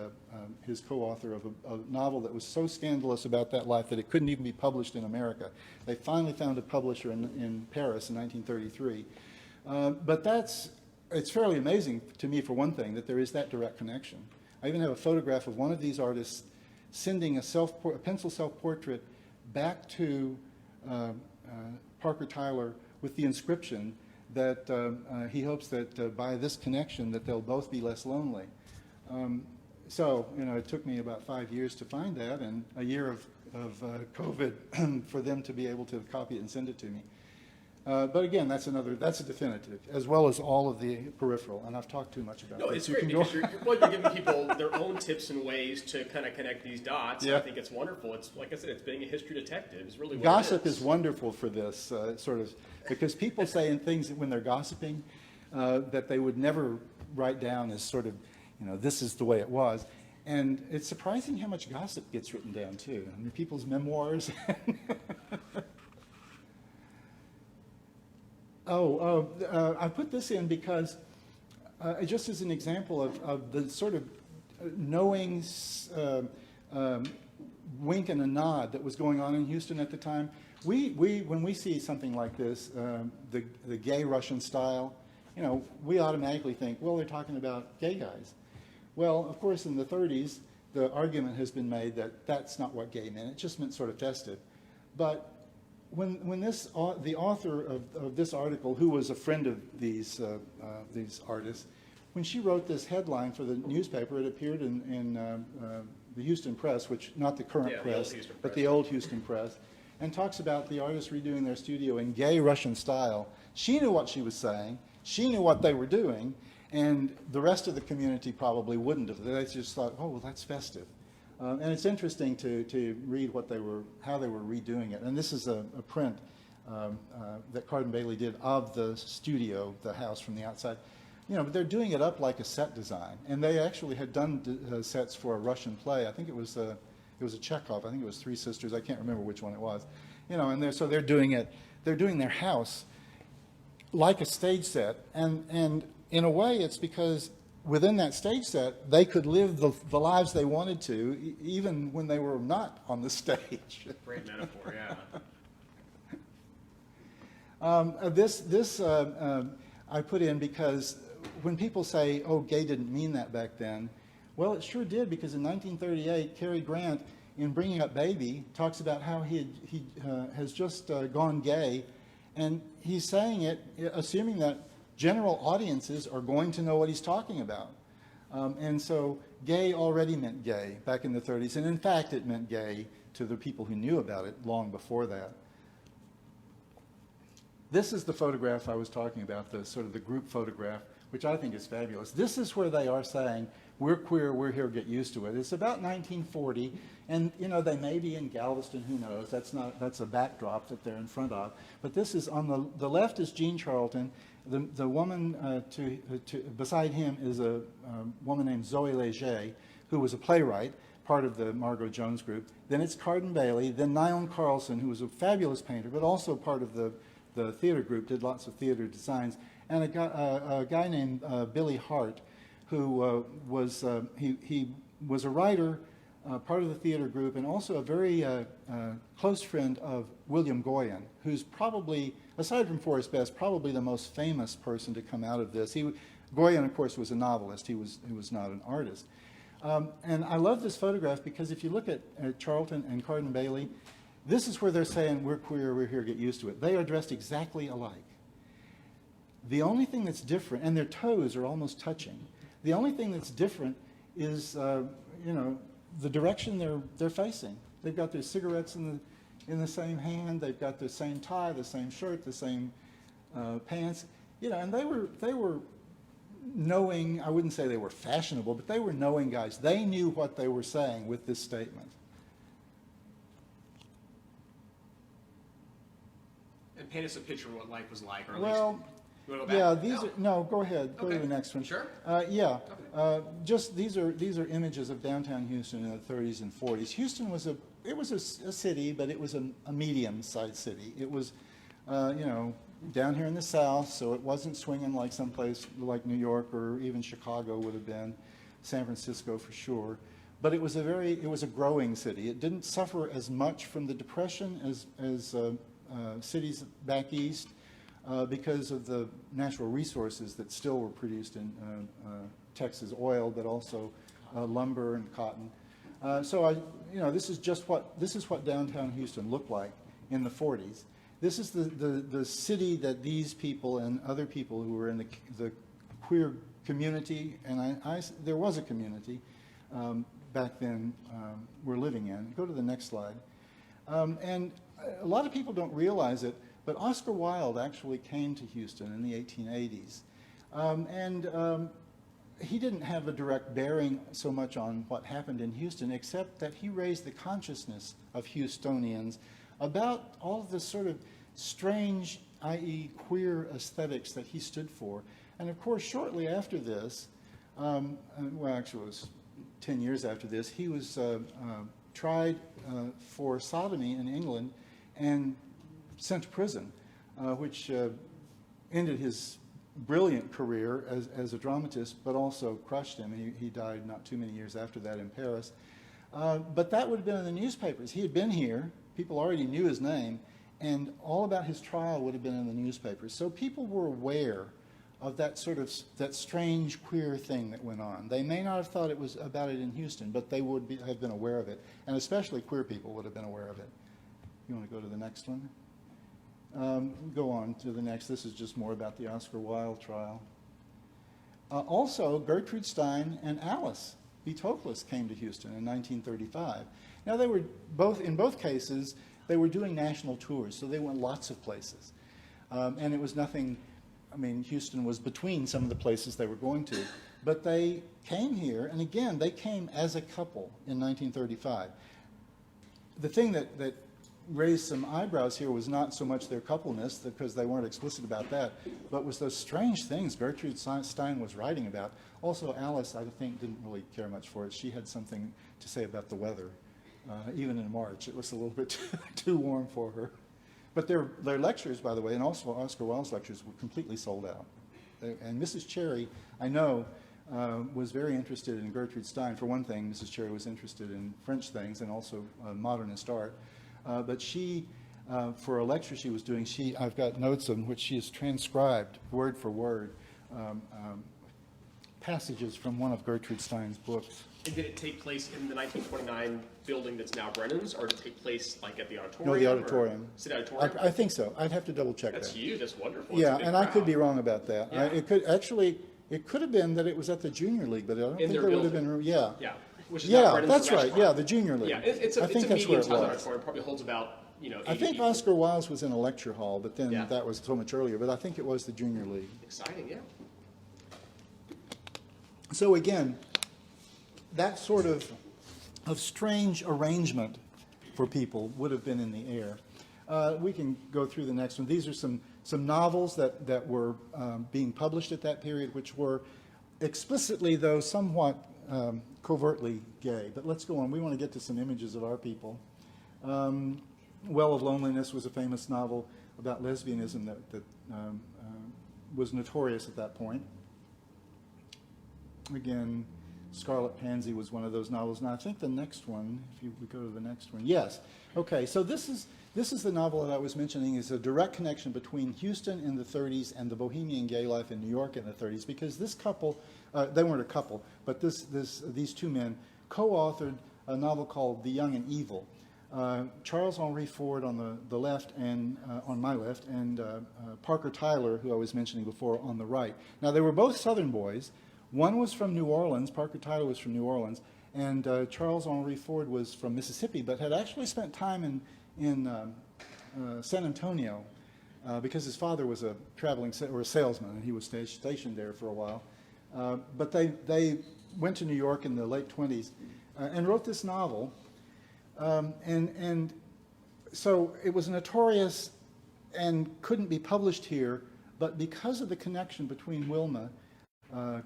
his co-author of a novel that was so scandalous about that life that it couldn't even be published in America. They finally found a publisher in Paris in 1933. But it's fairly amazing to me, for one thing, that there is that direct connection. I even have a photograph of one of these artists sending a pencil self-portrait back to Parker Tyler with the inscription that he hopes that by this connection that they'll both be less lonely. So it took me about 5 years to find that, and a year of COVID for them to be able to copy it and send it to me. But again, that's a definitive, as well as all of the peripheral, and I've talked too much about it. No, it's great because you're giving people their own tips and ways to kind of connect these dots. Yeah. I think it's wonderful. It's, like I said, it's being a history detective. It's really what Gossip it is. is wonderful for this, sort of, because people say in things when they're gossiping that they would never write down as sort of, this is the way it was. And it's surprising how much gossip gets written down, too. People's memoirs. I put this in because just as an example of the sort of knowing wink and a nod that was going on in Houston at the time, When we see something like this, the gay Russian style, you know, we automatically think, well, they're talking about gay guys. Well, of course, in the 30s, the argument has been made that that's not what gay meant. It just meant sort of festive. But when the author of this article, who was a friend of these artists, when she wrote this headline for the newspaper, it appeared in the Houston Press, which not the current press, but the old Houston Press, and talks about the artists redoing their studio in gay Russian style. She knew what she was saying. She knew what they were doing, and the rest of the community probably wouldn't have. They just thought, oh, well, that's festive. And it's interesting to read how they were redoing it. And this is a print that Cardin Bailey did of the studio, the house from the outside. You know, but they're doing it up like a set design. And they actually had done sets for a Russian play. I think it was a Chekhov. I think it was Three Sisters. I can't remember which one it was. You know, and so they're doing it. They're doing their house like a stage set. And in a way, it's because within that stage set, they could live the lives they wanted to, even when they were not on the stage. Great metaphor, yeah. This I put in because when people say, oh, gay didn't mean that back then, well, it sure did, because in 1938, Cary Grant, in Bringing Up Baby, talks about how he has just gone gay, and he's saying it assuming that general audiences are going to know what he's talking about. And so gay already meant gay back in the 30s, and in fact it meant gay to the people who knew about it long before that. This is the photograph I was talking about, the sort of the group photograph, which I think is fabulous. This is where they are saying, we're queer, we're here, get used to it. It's about 1940, and you know, they may be in Galveston, who knows? That's a backdrop that they're in front of. But this is, on the left is Jean Charlton. The woman beside him is a woman named Zoe Leger, who was a playwright, part of the Margot Jones group. Then it's Cardin Bailey, then Nyon Carlson, who was a fabulous painter, but also part of the theater group, did lots of theater designs, and a guy named Billy Hart, who was a writer, part of the theater group, and also a very close friend of William Goyen, who's probably, aside from Forrest Best, probably the most famous person to come out of this. Goyen, of course, was a novelist. He was not an artist. And I love this photograph because if you look at Charlton and Cardin Bailey, this is where they're saying, we're queer, we're here, get used to it. They are dressed exactly alike. The only thing that's different, and their toes are almost touching, the only thing that's different is, you know, the direction they're facing. They've got their cigarettes in the same hand. They've got the same tie, the same shirt, the same pants. You know, and they were knowing. I wouldn't say they were fashionable, but they were knowing guys. They knew what they were saying with this statement. And paint us a picture of what life was like, or at Well. least. You want to go Yeah, back? these are, no, go ahead. Go Okay. to the next one. Sure. Yeah, just these are images of downtown Houston in the 30s and 40s. Houston was a city, but it was a medium-sized city. It was, you know, down here in the South, so it wasn't swinging like someplace like New York or even Chicago would have been, San Francisco for sure. But it was a growing city. It didn't suffer as much from the Depression as cities back east. Because of the natural resources that still were produced in Texas, oil, but also lumber and cotton. This is what downtown Houston looked like in the 40s. This is the city that these people and other people who were in the queer community, and there was a community back then, were living in. Go to the next slide. And a lot of people don't realize it, but Oscar Wilde actually came to Houston in the 1880s. He didn't have a direct bearing so much on what happened in Houston, except that he raised the consciousness of Houstonians about all of the sort of strange, i.e. queer aesthetics that he stood for. And of course, shortly after this, well, actually it was 10 years after this, he was tried for sodomy in England and sent to prison, which ended his brilliant career as a dramatist, but also crushed him. He died not too many years after that in Paris. But that would have been in the newspapers. He had been here. People already knew his name. and all about his trial would have been in the newspapers. So people were aware of that that strange queer thing that went on. They may not have thought it was about it in Houston, but they would have been aware of it, and especially queer people would have been aware of it. You want to go to the next one? Go on to the next. This is just more about the Oscar Wilde trial. Also, Gertrude Stein and Alice B. Toklas came to Houston in 1935. Now, they were in both cases, they were doing national tours, so they went lots of places. And it was nothing, I mean, Houston was between some of the places they were going to. But they came here, and again, they came as a couple in 1935. The thing that raised some eyebrows here was not so much their coupleness, because they weren't explicit about that, but was those strange things Gertrude Stein was writing about. Also, Alice, I think, didn't really care much for it. She had something to say about the weather. Even in March, it was a little bit too warm for her. But their lectures, by the way, and also Oscar Wilde's lectures, were completely sold out. And Mrs. Cherry, I know, was very interested in Gertrude Stein. For one thing, Mrs. Cherry was interested in French things and also modernist art. But she, for a lecture she was doing, I've got notes on which she has transcribed, word for word, passages from one of Gertrude Stein's books. And did it take place in the 1929 building that's now Brennan's, or did it take place like at the auditorium? No, the auditorium. Is it auditorium? I think so. I'd have to double check that. That's huge. That's wonderful. Yeah, and I could be wrong about that. Yeah. It could have been that it was at the junior league, but I don't think there would have been. Yeah. Yeah. Which is now Brennan's that's right. restaurant. Yeah, the junior league. Yeah, it's a medium-sized auditorium. Probably holds about 80 I think people. Oscar Wilde's was in a lecture hall, but then Yeah. that was so much earlier. But I think it was the junior league. Exciting, yeah. So again, that sort of strange arrangement for people would have been in the air. We can go through the next one. These are some novels that were being published at that period, which were explicitly, though somewhat covertly gay. But let's go on. We want to get to some images of our people. Well of Loneliness was a famous novel about lesbianism that was notorious at that point. Again, Scarlet Pansy was one of those novels. Now, I think the next one, if we go to the next one. Yes. Okay, so this is the novel that I was mentioning, is a direct connection between Houston in the 30s and the bohemian gay life in New York in the 30s, because this couple, they weren't a couple, but these two men co-authored a novel called The Young and Evil. Charles Henry Ford on the left, and on my left, and Parker Tyler, who I was mentioning before, on the right. Now, they were both Southern boys. One was from New Orleans, Parker Tyler was from New Orleans, and Charles Henry Ford was from Mississippi, but had actually spent time in San Antonio because his father was a traveling or a salesman, and he was stationed there for a while. But they went to New York in the late 20s and wrote this novel. And so it was notorious and couldn't be published here, but because of the connection between Wilma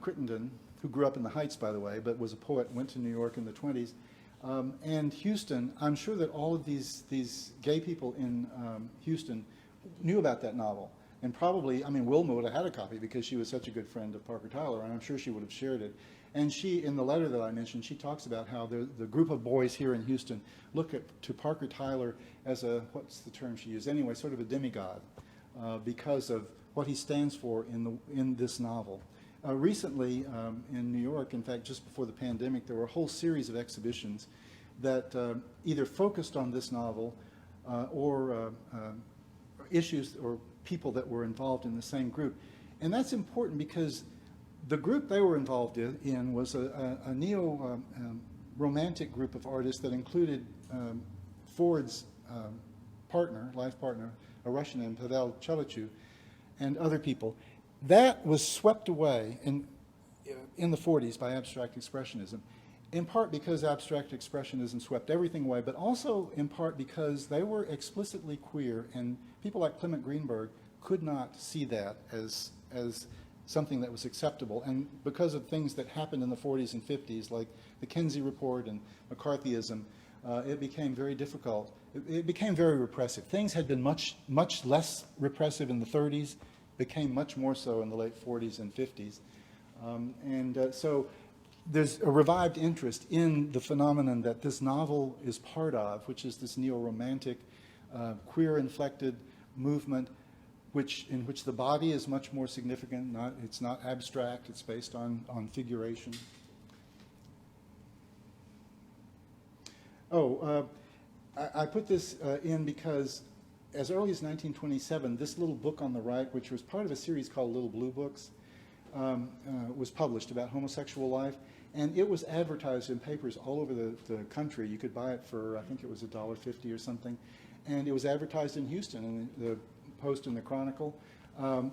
Crittenden, who grew up in the Heights, by the way, but was a poet, went to New York in the 20s, and Houston, I'm sure that all of these gay people in Houston knew about that novel. And probably, I mean, Wilma would have had a copy because she was such a good friend of Parker Tyler, and I'm sure she would have shared it. And she, in the letter that I mentioned, she talks about how the group of boys here in Houston look to Parker Tyler as what's the term she used? Anyway, sort of a demigod because of what he stands for in this novel. Recently, in New York, in fact, just before the pandemic, there were a whole series of exhibitions that either focused on this novel or issues or people that were involved in the same group. And that's important because the group they were involved in was a neo-romantic group of artists that included Ford's life partner, a Russian named Pavel Chelichu, and other people. That was swept away in the 40s by abstract expressionism, in part because abstract expressionism swept everything away, but also in part because they were explicitly queer, and people like Clement Greenberg could not see that as something that was acceptable. And because of things that happened in the 40s and 50s, like the Kinsey Report and McCarthyism, it became very difficult. It became very repressive. Things had been much less repressive in the 30s, became much more so in the late 40s and 50s. So there's a revived interest in the phenomenon that this novel is part of, which is this neo-romantic queer-inflected movement in which the body is much more significant. It's not abstract, it's based on figuration. I put this in because as early as 1927, this little book on the right, which was part of a series called Little Blue Books, was published about homosexual life, and it was advertised in papers all over the country. You could buy it for, I think it was $1.50 or something, and it was advertised in Houston in the Post and the Chronicle,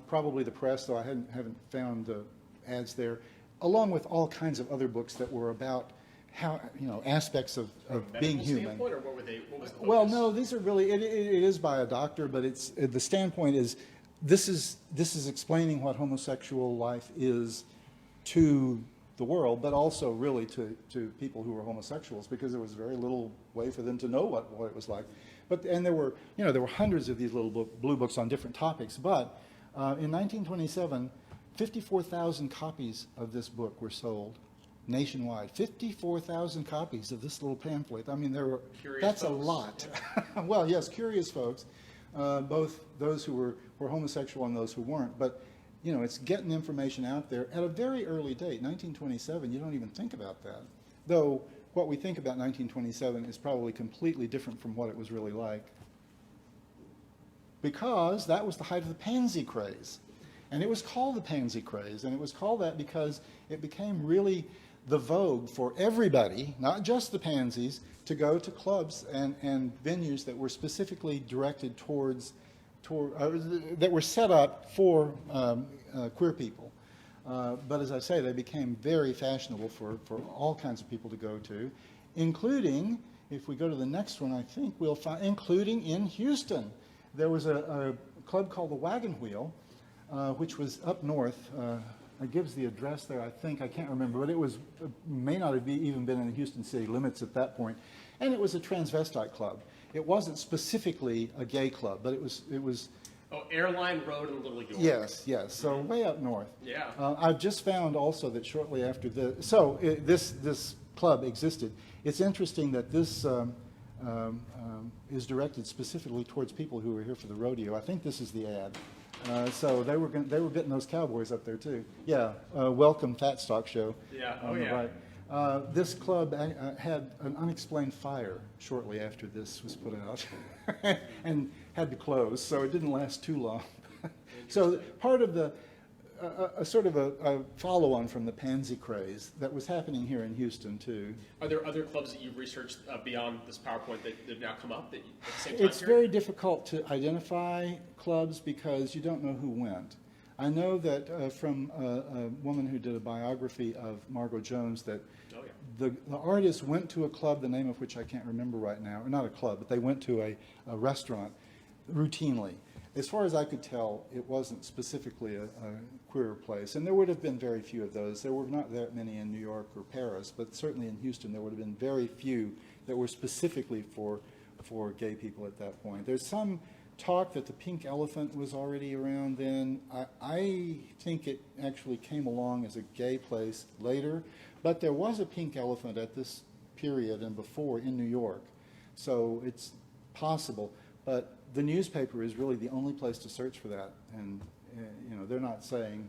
probably the Press, though I haven't found the ads there, along with all kinds of other books that were about how, aspects of being human. Or what were they? What was the focus? Well, no, these are really, it is by a doctor, but the standpoint is this is explaining what homosexual life is to the world, but also really to people who were homosexuals, because there was very little way for them to know what it was like. And there were hundreds of these little blue books on different topics. But in 1927, 54,000 copies of this book were sold nationwide. 54,000 copies of this little pamphlet. I mean, that's folks. A lot. Yeah. Well, yes, curious folks, both those who were homosexual and those who weren't. But it's getting information out there at a very early date, 1927. You don't even think about that, though. What we think about 1927 is probably completely different from what it was really like, because that was the height of the pansy craze. And it was called the pansy craze, and it was called that because it became really the vogue for everybody, not just the pansies, to go to clubs and venues that were specifically directed that were set up for queer people. But as I say, they became very fashionable for all kinds of people to go to, including, if we go to the next one, I think we'll find, including in Houston. There was a club called the Wagon Wheel, which was up north. It gives the address there, I think. I can't remember, but it may not have even been in the Houston city limits at that point. And it was a transvestite club. It wasn't specifically a gay club, but it was. Oh, Airline Road in Little York. Yes. So way up north. Yeah. I've just found also that shortly after this club existed. It's interesting that this is directed specifically towards people who are here for the rodeo. I think this is the ad. So they were getting those cowboys up there too. Yeah. Welcome Fat Stock Show. Yeah. On the right. This club had an unexplained fire shortly after this was put out and had to close, so it didn't last too long. So part of a sort of a follow-on from the pansy craze that was happening here in Houston too. Are there other clubs that you've researched beyond this PowerPoint that have now come up at the same time? It's very difficult to identify clubs because you don't know who went. I know that from a woman who did a biography of Margot Jones that the artist went to a club, the name of which I can't remember right now, or not a club, but they went to a restaurant routinely. As far as I could tell, it wasn't specifically a queer place, and there would have been very few of those. There were not that many in New York or Paris, but certainly in Houston there would have been very few that were specifically for gay people at that point. There's some talk that the Pink Elephant was already around then. I think it actually came along as a gay place later, but there was a Pink Elephant at this period and before in New York, so it's possible. But the newspaper is really the only place to search for that, and they're not saying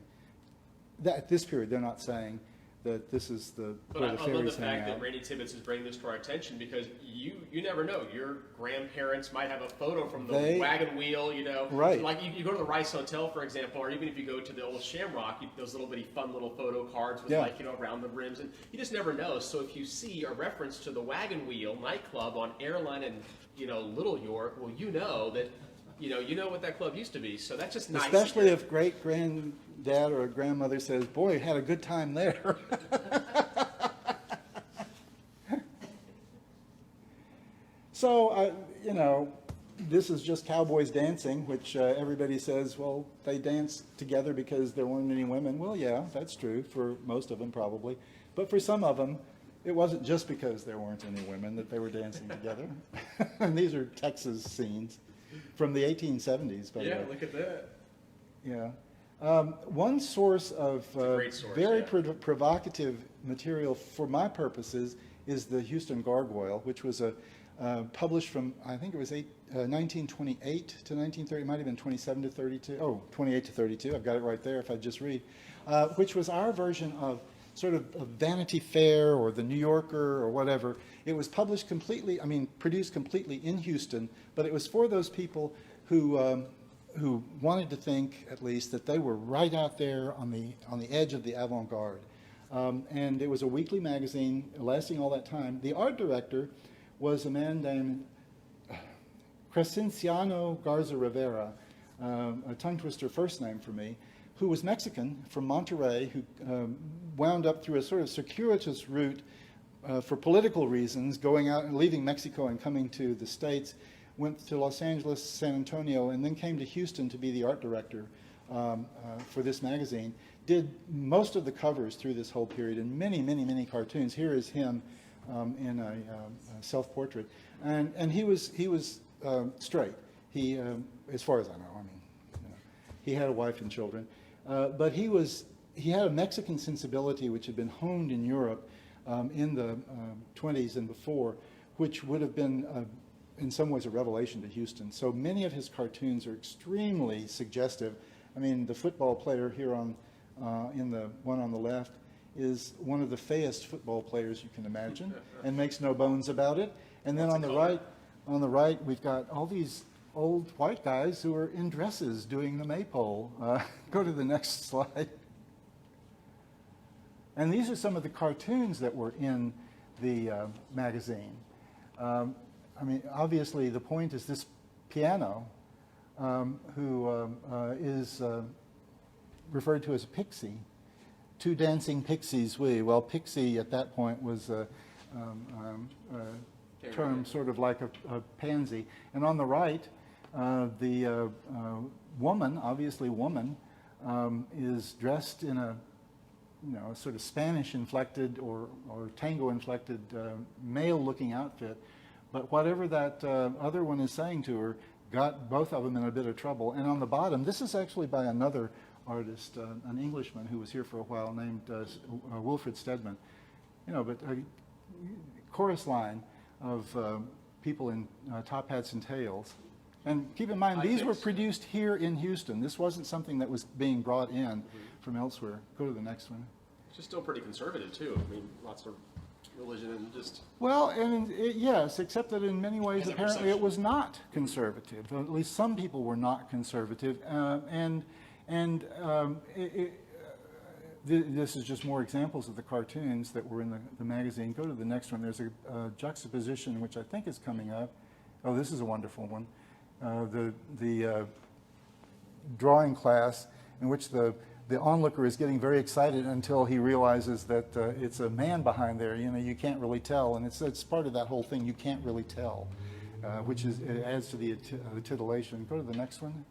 that at this period. They're not saying that this is where the fairies hang out. But I love the fact that Randy Tibbits is bringing this to our attention, because you never know. Your grandparents might have a photo from the wagon wheel, Right. Like you go to the Rice Hotel, for example, or even if you go to the old Shamrock, those little bitty fun little photo cards with around the rims, and you just never know. So if you see a reference to the Wagon Wheel nightclub on Airline and Little York, well, you know what that club used to be. So that's just nice. Especially if great-granddad or grandmother says, boy, had a good time there. So, this is just cowboys dancing, which everybody says, well, they dance together because there weren't any women. Well, yeah, that's true for most of them probably. But for some of them, it wasn't just because there weren't any women that they were dancing together. And these are Texas scenes from the 1870s. By the way. Look at that. Yeah. One source of very provocative material for my purposes is the Houston Gargoyle, which was a published from, I think it was 1928 to 1930, it might have been 27 to 32, oh, 28 to 32, I've got it right there if I just read, which was our version of sort of Vanity Fair or the New Yorker or whatever. It was published completely, I mean, produced completely in Houston, but it was for those people who wanted to think, at least, that they were right out there on the edge of the avant-garde. And it was a weekly magazine lasting all that time. The art director was a man named Crescenciano Garza Rivera, a tongue twister first name for me, who was Mexican from Monterrey, who wound up through a sort of circuitous route for political reasons, going out and leaving Mexico and coming to the States, went to Los Angeles, San Antonio, and then came to Houston to be the art director for this magazine. Did most of the covers through this whole period and many, many, many cartoons. Here is him in a self-portrait. And he was straight. He, as far as I know, I mean, he had a wife and children. But he had a Mexican sensibility which had been honed in Europe in the 20s and before, which would have been in some ways a revelation to Houston. So many of his cartoons are extremely suggestive. I mean, the football player here in the one on the left is one of the fayest football players you can imagine, and makes no bones about it. And then on the right, we've got all these old white guys who are in dresses doing the maypole. Go to the next slide. And these are some of the cartoons that were in the magazine. I mean, obviously, the point is this piano, who is referred to as a pixie. Two dancing pixies we. Well, pixie at that point was a term sort of like a pansy. And on the right, the woman, obviously woman, is dressed in a sort of Spanish-inflected or tango-inflected male-looking outfit. But whatever that other one is saying to her got both of them in a bit of trouble. And on the bottom, this is actually by another artist, an Englishman who was here for a while named Wilfred Stedman. But a chorus line of people in top hats and tails. And keep in mind, these were produced here in Houston. This wasn't something that was being brought in from elsewhere. Go to the next one. It's just still pretty conservative, too. I mean, lots of religion and just... Well, and yes, except that in many ways, apparently, it was not conservative. At least some people were not conservative. This is just more examples of the cartoons that were in the magazine. Go to the next one. There's a juxtaposition, which I think is coming up. Oh, this is a wonderful one. The drawing class in which the onlooker is getting very excited until he realizes that it's a man behind there. You can't really tell, and it's part of that whole thing. You can't really tell, which it adds to the titillation. Go to the next one.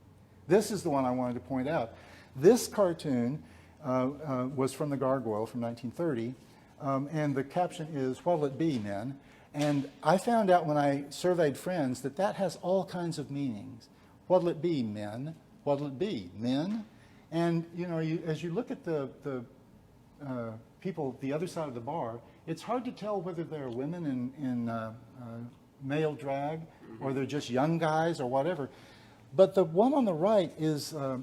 This is the one I wanted to point out. This cartoon was from the Gargoyle from 1930, and the caption is, "What'll it be, men?" And I found out when I surveyed friends that has all kinds of meanings. What'll it be, men? What'll it be, men? And as you look at the people the other side of the bar, it's hard to tell whether they're women in male drag or they're just young guys or whatever. But the one on the right is a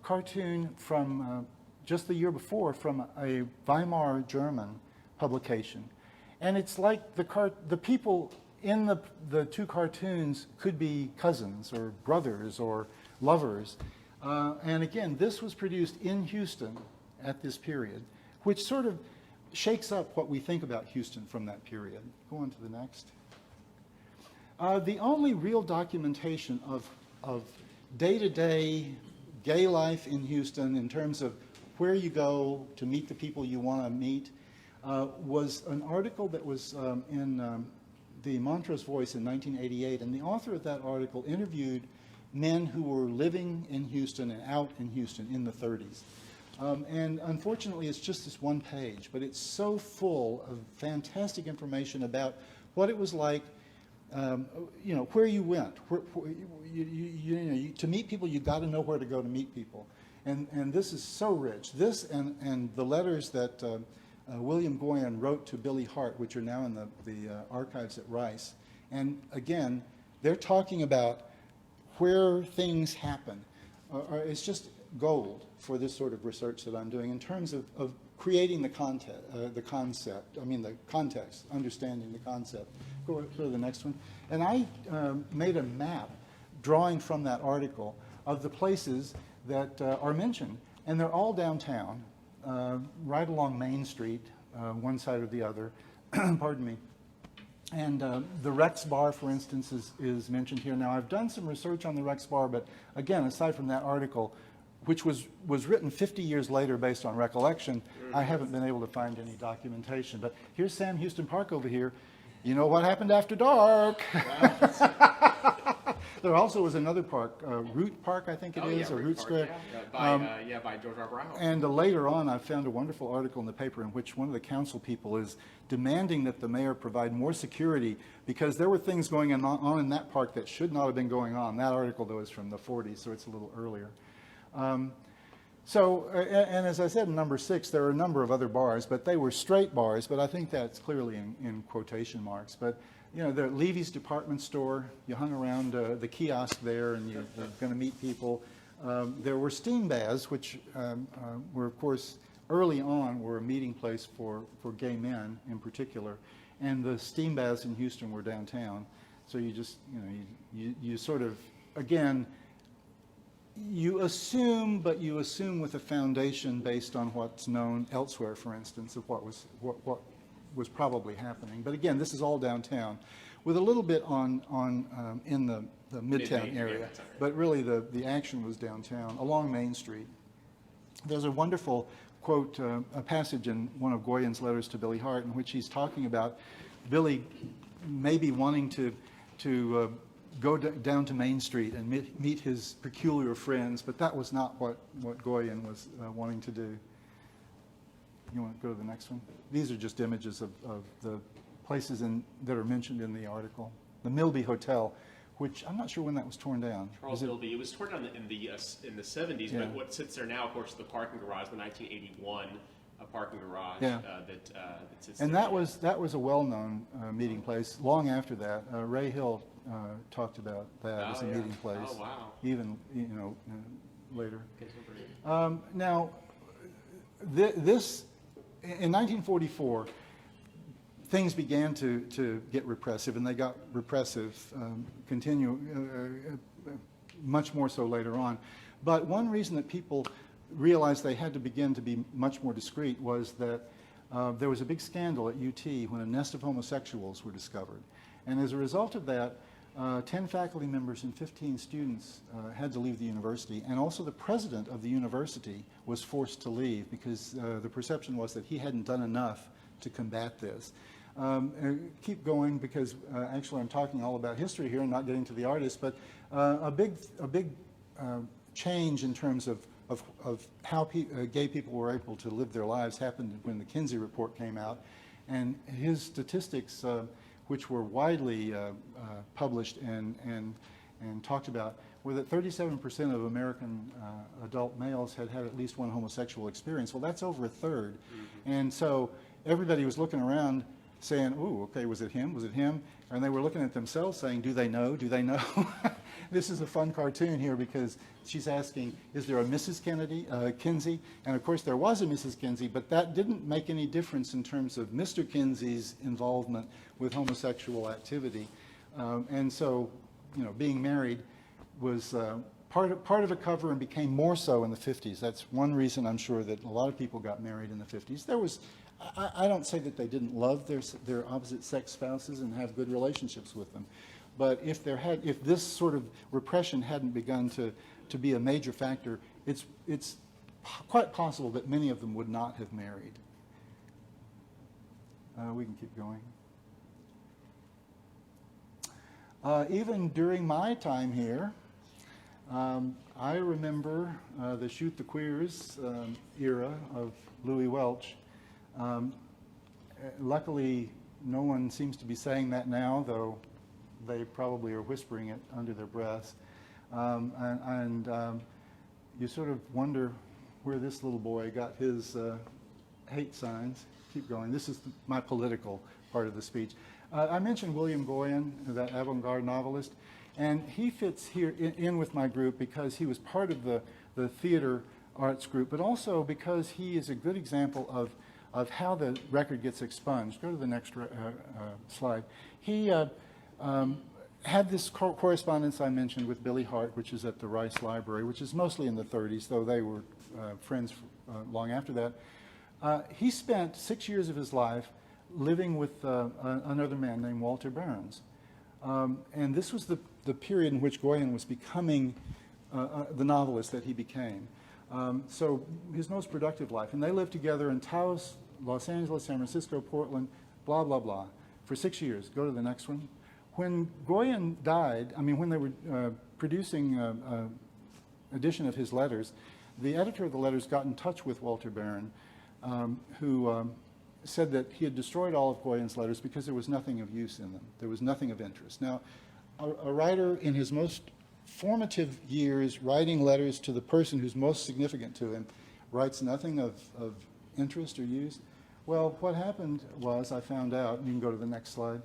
cartoon from just the year before from a Weimar German publication. And it's like the people in the two cartoons could be cousins or brothers or lovers. And again, this was produced in Houston at this period, which sort of shakes up what we think about Houston from that period. Go on to the next. The only real documentation of day-to-day gay life in Houston in terms of where you go to meet the people you want to meet was an article that was in the Montrose Voice in 1988, and the author of that article interviewed men who were living in Houston and out in Houston in the 30s. And unfortunately, it's just this one page, but it's so full of fantastic information about what it was like, where you went. To meet people, you got to know where to go to meet people. And this is so rich. This and the letters that William Goyen wrote to Billy Hart, which are now in the archives at Rice, And again, they're talking about where things happen. It's just gold for this sort of research that I'm doing in terms of creating the concept, I mean the context, understanding the concept. Go to the next one. And I made a map drawing from that article of the places that are mentioned. And they're all downtown, right along Main Street, one side or the other, pardon me. And the Rex Bar, for instance, is mentioned here. Now, I've done some research on the Rex Bar, but again, aside from that article, which was written 50 years later based on recollection, I haven't been able to find any documentation. But here's Sam Houston Park over here. You know what happened after dark. There also was another park, Root Park, I think it is, or Root Square. By George R. Brown. And later on, I found a wonderful article in the paper in which one of the council people is demanding that the mayor provide more security because there were things going on in that park that should not have been going on. That article, though, is from the 40s, so it's a little earlier. And as I said in number 6, there are a number of other bars, but they were straight bars, but I think that's clearly in quotation marks. But you know, the Levy's department store, you hung around the kiosk there and you're going to meet people. There were steam baths, which were, of course, early on were a meeting place for gay men in particular. And the steam baths in Houston were downtown. So you just, you sort of, again, you assume, but you assume with a foundation based on what's known elsewhere, for instance, of what was probably happening. But again, this is all downtown, with a little bit in the Midtown area. But really, the action was downtown, along Main Street. There's a wonderful quote, a passage in one of Goyen's letters to Billy Hart, in which he's talking about Billy maybe wanting to go down to Main Street and meet his peculiar friends, but that was not what Goyen was wanting to do. You want to go to the next one? These are just images of the places that are mentioned in the article. The Milby Hotel, which I'm not sure when that was torn down. Charles Milby. It was torn down in the 70s, yeah. But what sits there now, of course, is the parking garage, the 1981 parking garage. Yeah. That sits and there. that was a well-known meeting place. Long after that, Ray Hill talked about that as a meeting place. Oh, wow. Even later. Now, this in 1944. Things began to get repressive, and they got repressive, much more so later on. But one reason that people realized they had to begin to be much more discreet was that there was a big scandal at UT when a nest of homosexuals were discovered. And as a result of that, 10 faculty members and 15 students had to leave the university, and also the president of the university was forced to leave because the perception was that he hadn't done enough to combat this. Keep going because actually I'm talking all about history here and not getting to the artists, but a big change in terms of how gay people were able to live their lives happened when the Kinsey report came out, and his statistics, which were widely published and talked about, were that 37% of American adult males had at least one homosexual experience. Well, that's over a third, and so everybody was looking around saying, "Ooh, okay, was it him? Was it him?" And they were looking at themselves saying, "Do they know? Do they know?" This is a fun cartoon here because she's asking, "Is there a Mrs. Kinsey?" And of course there was a Mrs. Kinsey, but that didn't make any difference in terms of Mr. Kinsey's involvement with homosexual activity. And so, being married was part of a cover and became more so in the 50s. That's one reason I'm sure that a lot of people got married in the 50s. There was, I don't say that they didn't love their opposite sex spouses and have good relationships with them, but if this sort of repression hadn't begun to be a major factor, it's quite possible that many of them would not have married. We can keep going. Even during my time here, I remember the Shoot the Queers era of Louis Welch. Luckily, no one seems to be saying that now, though they probably are whispering it under their breaths. You sort of wonder where this little boy got his hate signs. Keep going. This is my political part of the speech. I mentioned William Goyen, that avant-garde novelist, and he fits here in with my group because he was part of the theater arts group, but also because he is a good example of how the record gets expunged. Go to the next slide. He had this correspondence I mentioned with Billy Hart, which is at the Rice Library, which is mostly in the 30s, though they were friends long after that. He spent 6 years of his life living with another man named Walter Behrens. And this was the period in which Goyen was becoming the novelist that he became. So his most productive life. And they lived together in Taos, Los Angeles, San Francisco, Portland, blah, blah, blah, for 6 years. Go to the next one. When Goyen died, when they were producing an edition of his letters, the editor of the letters got in touch with Walter Behrens, who said that he had destroyed all of Goyen's letters because there was nothing of use in them. There was nothing of interest. Now, a writer in his most formative years, writing letters to the person who's most significant to him, writes nothing of interest or use. Well, what happened was, I found out, and you can go to the next slide,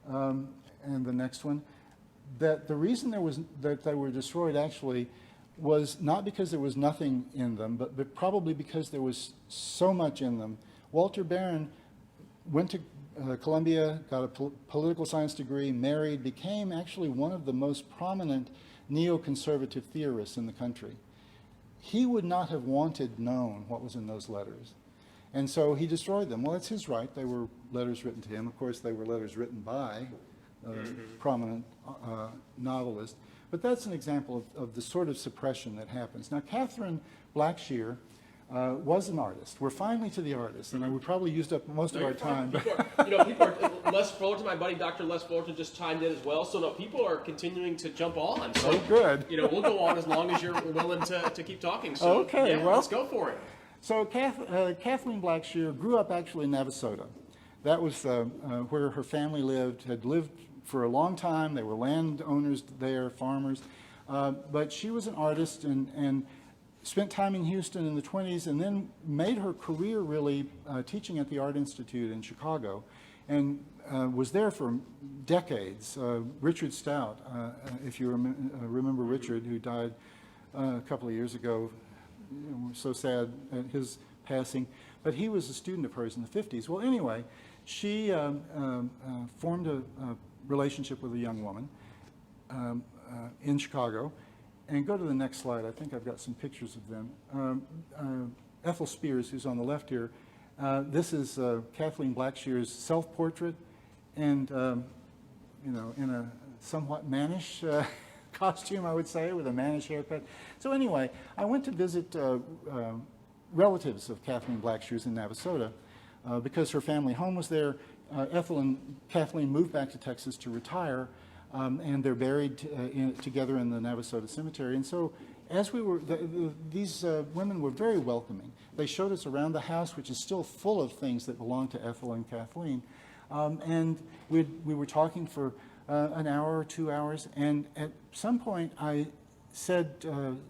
and the next one, that the reason that they were destroyed actually was not because there was nothing in them, but probably because there was so much in them. Walter Behrens went to Columbia, got a political science degree, married, became actually one of the most prominent neoconservative theorists in the country. He would not have wanted known what was in those letters. And so he destroyed them. Well, it's his right. They were letters written to him. Of course, they were letters written by a prominent novelist. But that's an example of the sort of suppression that happens. Now, Catherine Blackshear was an artist. We're finally to the artist, and we probably used up most of our time. People are Les Fullerton, my buddy Dr. Les Fullerton just chimed in as well. So no, people are continuing to jump on. So oh, good. We'll go on as long as you're willing to keep talking. So okay, yeah, well, let's go for it. So Kathleen Blackshear grew up actually in Navasota. That was where her family lived, had lived for a long time. They were landowners there, farmers. But she was an artist and spent time in Houston in the 20s and then made her career really teaching at the Art Institute in Chicago and was there for decades. Richard Stout, if you remember Richard, who died a couple of years ago, we're so sad at his passing, but he was a student of hers in the 50s. Well, anyway, she formed a relationship with a young woman in Chicago. And go to the next slide. I think I've got some pictures of them. Ethel Spears, who's on the left here, this is Kathleen Blackshear's self-portrait, and in a somewhat mannish costume, I would say, with a mannish haircut. So anyway, I went to visit relatives of Kathleen Blackshear's in Navasota because her family home was there. Ethel and Kathleen moved back to Texas to retire. And they're buried together in the Navasota Cemetery. And so as we were, these women were very welcoming. They showed us around the house, which is still full of things that belong to Ethel and Kathleen. And we were talking for an hour or 2 hours. And at some point, I said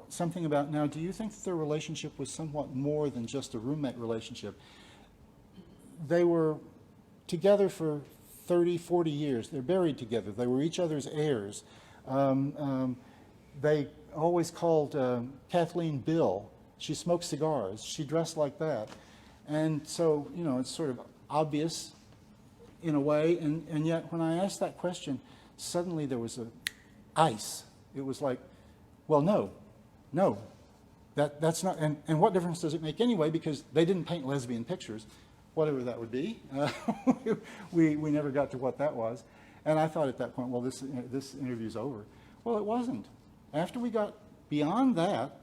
something about, now, do you think that their relationship was somewhat more than just a roommate relationship? They were together for 30, 40 years. They're buried together. They were each other's heirs. They always called Kathleen Bill. She smoked cigars. She dressed like that. And so, it's sort of obvious in a way. And yet, when I asked that question, suddenly there was ice. It was like, well, no. That's not, and what difference does it make anyway? Because they didn't paint lesbian pictures. Whatever that would be. We never got to what that was. And I thought at that point, well, this interview's over. Well, it wasn't. After we got beyond that,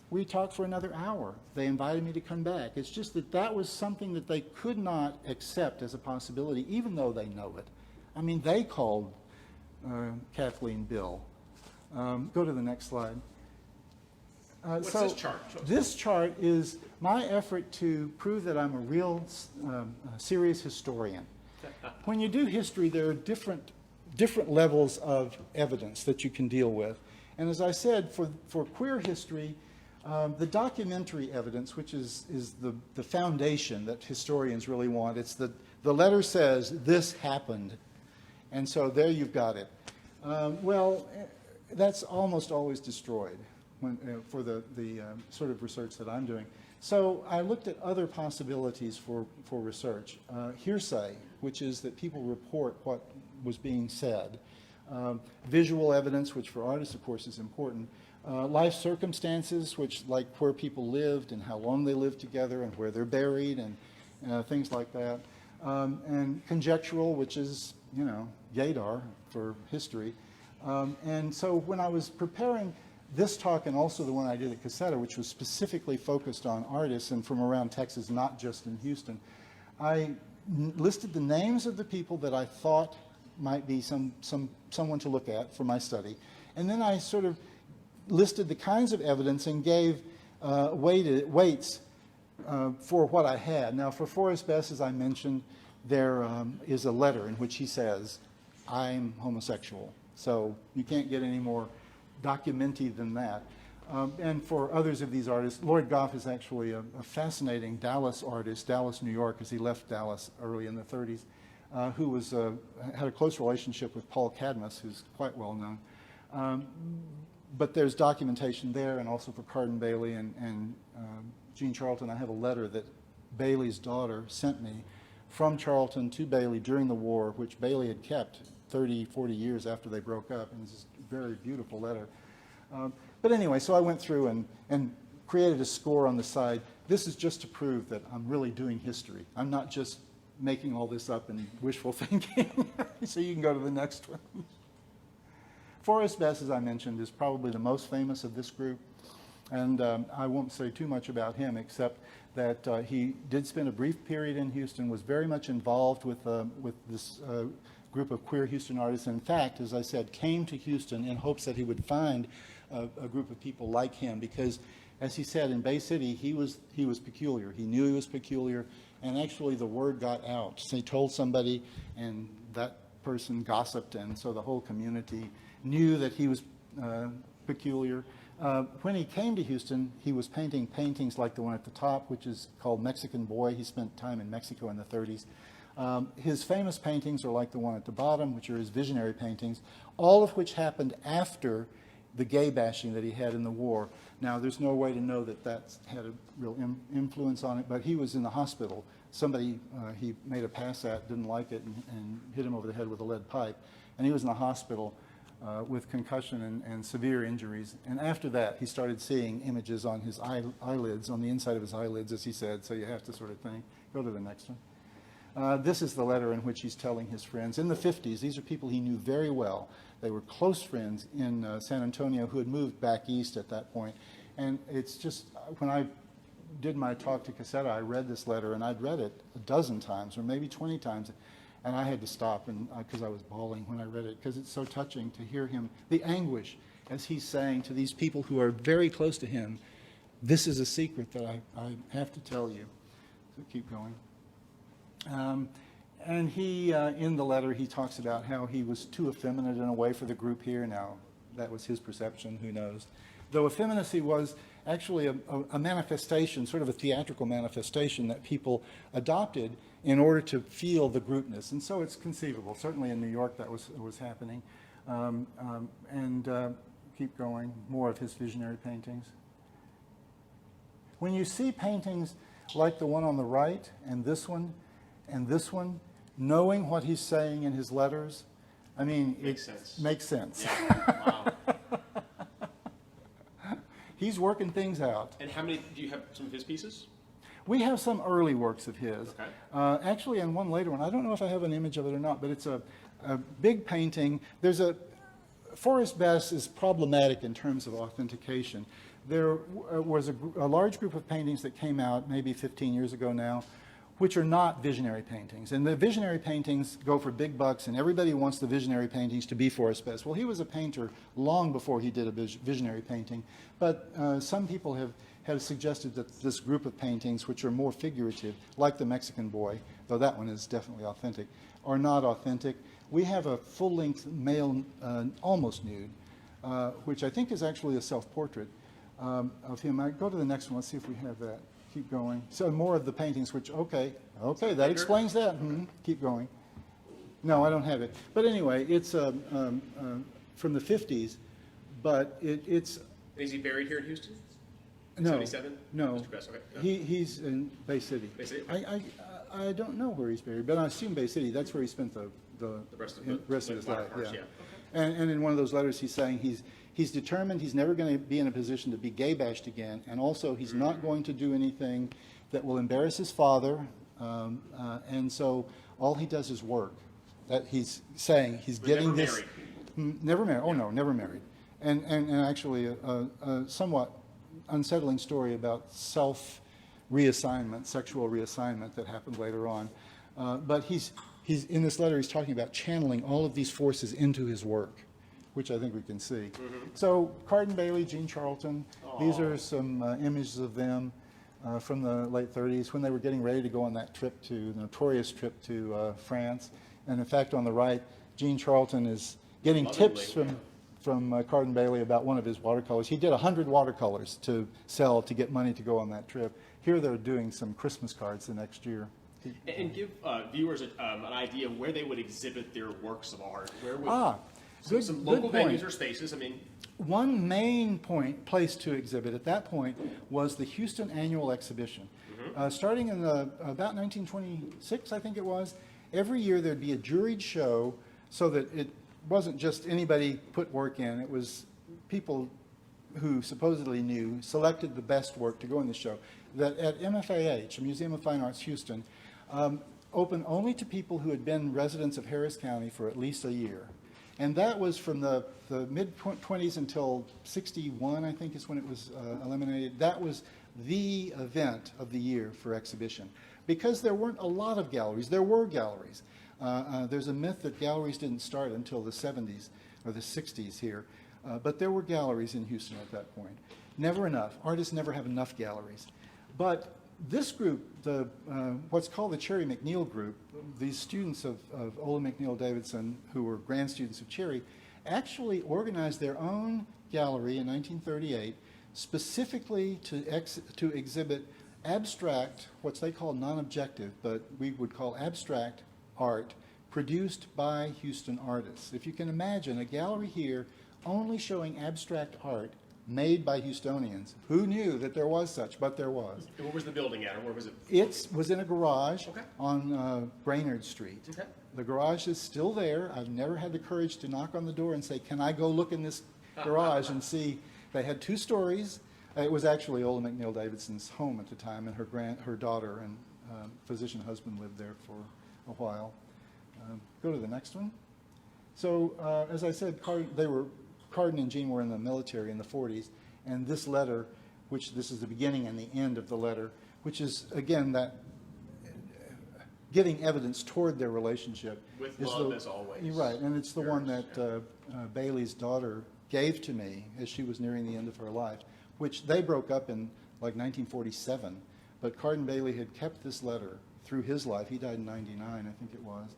we talked for another hour. They invited me to come back. It's just that was something that they could not accept as a possibility, even though they know it. I mean, they called Kathleen Bill. Go to the next slide. What's this chart? This chart is my effort to prove that I'm a real serious historian. When you do history, there are different levels of evidence that you can deal with. And as I said, for queer history, the documentary evidence, which is the foundation that historians really want, it's the letter says, this happened. And so there you've got it. That's almost always destroyed for the sort of research that I'm doing. So I looked at other possibilities for research. Hearsay, which is that people report what was being said. Visual evidence, which for artists, of course, is important. Life circumstances, which like where people lived and how long they lived together and where they're buried and things like that. And conjectural, which is, you know, Gaydar for history. And so when I was preparing this talk and also the one I did at Caseta, which was specifically focused on artists and from around Texas, not just in Houston, I listed the names of the people that I thought might be someone to look at for my study. And then I sort of listed the kinds of evidence and gave weights for what I had. Now, for Forrest Best, as I mentioned, there is a letter in which he says, I'm homosexual. So you can't get any more documentary than that. And for others of these artists, Lloyd Goff is actually a fascinating Dallas artist, Dallas, New York, as he left Dallas early in the 30s, who was, had a close relationship with Paul Cadmus, who's quite well known. But there's documentation there, and also for Carden Bailey and Jean Charlton. I have a letter that Bailey's daughter sent me from Charlton to Bailey during the war, which Bailey had kept 30, 40 years after they broke up, and it's a very beautiful letter. But anyway, so I went through and created a score on the side. This is just to prove that I'm really doing history. I'm not just making all this up and wishful thinking. So you can go to the next one. Forrest Best, as I mentioned, is probably the most famous of this group. And I won't say too much about him, except that he did spend a brief period in Houston, was very much involved with this group of queer Houston artists. In fact, as I said, came to Houston in hopes that he would find a group of people like him, because, as he said, in Bay City, he was peculiar. He knew he was peculiar, and actually the word got out. So he told somebody, and that person gossiped, and so the whole community knew that he was peculiar. When he came to Houston, he was painting paintings like the one at the top, which is called Mexican Boy. He spent time in Mexico in the 30s. His famous paintings are like the one at the bottom, which are his visionary paintings, all of which happened after the gay bashing that he had in the war. Now, there's no way to know that that's had a real influence on it, but he was in the hospital. Somebody he made a pass at, didn't like it, and hit him over the head with a lead pipe. And he was in the hospital with concussion and severe injuries. And after that, he started seeing images on his eyelids, on the inside of his eyelids, as he said, so you have to sort of think. Go to the next one. This is the letter in which he's telling his friends. In the 50s, these are people he knew very well. They were close friends in San Antonio who had moved back east at that point. And it's just, when I did my talk to Caseta, I read this letter, and I'd read it a dozen times, or maybe 20 times, and I had to stop because I was bawling when I read it, because it's so touching to hear him, the anguish, as he's saying to these people who are very close to him, this is a secret that I have to tell you. So keep going. And he, in the letter, he talks about how he was too effeminate in a way for the group here. Now, that was his perception, who knows. Though effeminacy was actually a manifestation, sort of a theatrical manifestation that people adopted in order to feel the groupness. And so it's conceivable. Certainly in New York that was happening. Keep going, more of his visionary paintings. When you see paintings like the one on the right, and this one, knowing what he's saying in his letters, I mean, Makes sense. Makes sense. Yeah. Wow. He's working things out. And how many, do you have some of his pieces? We have some early works of his. Okay. Actually, and one later one. I don't know if I have an image of it or not, but it's a big painting. Forrest Best is problematic in terms of authentication. There was a large group of paintings that came out maybe 15 years ago now, which are not visionary paintings. And the visionary paintings go for big bucks, and everybody wants the visionary paintings to be Forrest Best. Well, he was a painter long before he did a visionary painting, but some people have suggested that this group of paintings, which are more figurative, like the Mexican Boy, though that one is definitely authentic, are not authentic. We have a full-length male, almost nude, which I think is actually a self-portrait of him. I go to the next one. Let's see if we have that. Keep going. So more of the paintings, which, okay, that explains that. Keep going. No, I don't have it. But anyway, it's from the 50s, but it's... Is he buried here in Houston? No, 77? no. Mr. Best, okay. No. He's in Bay City. Bay City? I don't know where he's buried, but I assume Bay City. That's where he spent the rest of his life. Parts, Yeah. yeah. And in one of those letters, he's saying he's determined he's never going to be in a position to be gay bashed again, and also he's not going to do anything that will embarrass his father, and so all he does is work. That he's saying he's getting never this. Married. Never married. Oh no, never married. And actually a somewhat unsettling story about self-reassignment, sexual reassignment that happened later on. But he's in this letter, he's talking about channeling all of these forces into his work, which I think we can see. So Carden Bailey, Jean Charlton, these are some images of them from the late 30s when they were getting ready to go on that trip to, the notorious trip to France. And in fact, on the right, Jean Charlton is getting tips from Carden Bailey about one of his watercolors. He did 100 watercolors to sell to get money to go on that trip. Here they're doing some Christmas cards the next year. And give viewers an idea of where they would exhibit their works of art. Where would some local venues or spaces? I mean, one main place to exhibit at that point was the Houston Annual Exhibition. Starting in about 1926, I think it was, every year there'd be a juried show so that it wasn't just anybody put work in. It was people who supposedly knew selected the best work to go in the show. That at MFAH, Museum of Fine Arts Houston, open only to people who had been residents of Harris County for at least a year. And that was from the mid-20s until 61, I think is when it was eliminated. That was the event of the year for exhibition. Because there weren't a lot of galleries, there were galleries. There's a myth that galleries didn't start until the 70s or the 60s here. But there were galleries in Houston at that point. Never enough. Artists never have enough galleries. But this group, what's called the Cherry McNeil group, these students of Ola McNeil Davidson, who were grand students of Cherry, actually organized their own gallery in 1938 specifically to exhibit abstract, what they call non-objective, but we would call abstract art produced by Houston artists. If you can imagine a gallery here only showing abstract art made by Houstonians. Who knew that there was such, but there was. And where was the building at, or where was it? It was in a garage on Brainerd Street. Okay. The garage is still there. I've never had the courage to knock on the door and say, can I go look in this garage and see? They had 2 stories. It was actually Ola McNeil Davidson's home at the time, and her daughter and physician husband lived there for a while. Go to the next one. So as I said, Carden and Jean were in the military in the 40s, and this letter, which this is the beginning and the end of the letter, which is, again, that giving evidence toward their relationship. With love, as always. Right, and it's the one that Bailey's daughter gave to me as she was nearing the end of her life, which they broke up in like 1947, but Carden Bailey had kept this letter through his life. He died in 99, I think it was.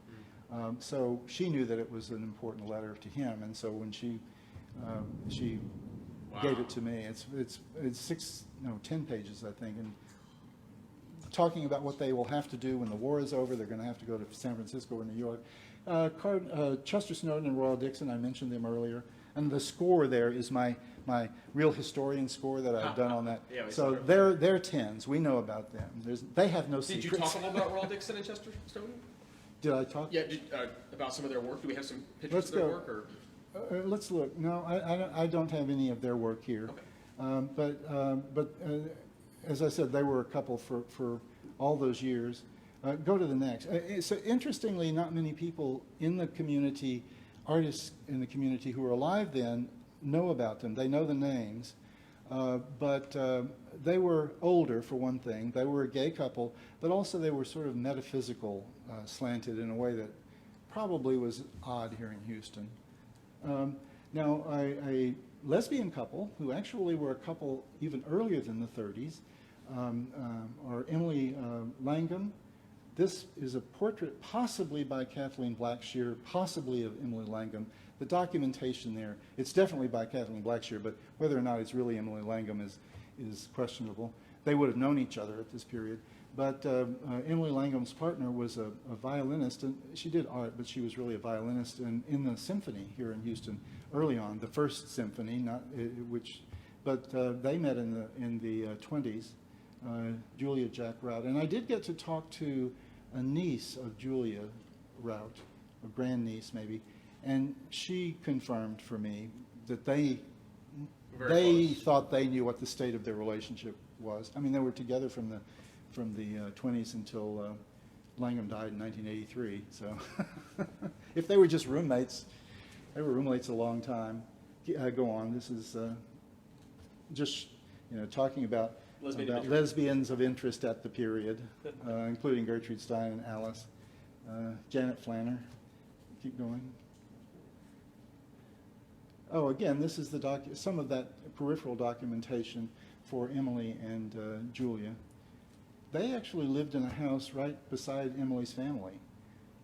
So she knew that it was an important letter to him, and so when she gave it to me. It's 10 pages, I think, and talking about what they will have to do when the war is over. They're going to have to go to San Francisco or New York. Chester Snowden and Royal Dixon, I mentioned them earlier, and the score there is my real historian score that I've done on that. Yeah, so they're 10s. We know about them. They have no secrets. Did you talk a little about Royal Dixon and Chester Snowden? Did I talk? Yeah, about some of their work. Do we have some pictures of their work? Or? Let's look. No, I don't have any of their work here. Okay. But as I said, they were a couple for all those years. Go to the next. So interestingly, not many people in the community, artists in the community who were alive then, know about them. They know the names. But they were older, for one thing. They were a gay couple, but also they were sort of metaphysical, slanted in a way that probably was odd here in Houston. Now, a lesbian couple, who actually were a couple even earlier than the 30s, are Emily Langham. This is a portrait possibly by Kathleen Blackshear, possibly of Emily Langham. The documentation there, it's definitely by Kathleen Blackshear, but whether or not it's really Emily Langham is questionable. they would have known each other at this period. But Emily Langham's partner was a violinist, and she did art, but she was really a violinist in the symphony here in Houston early on, the first symphony, but they met in the 20s, Julia Jack Rout. And I did get to talk to a niece of Julia Rout, a grandniece maybe, and she confirmed for me that they thought they knew what the state of their relationship was. I mean, they were together from the 20s until Langham died in 1983. So if they were just roommates, they were roommates a long time. Go on. This is just talking about lesbians of interest at the period, including Gertrude Stein and Alice, Janet Flanner. Keep going. Oh, again, this is some of that peripheral documentation for Emily and Julia. They actually lived in a house right beside Emily's family.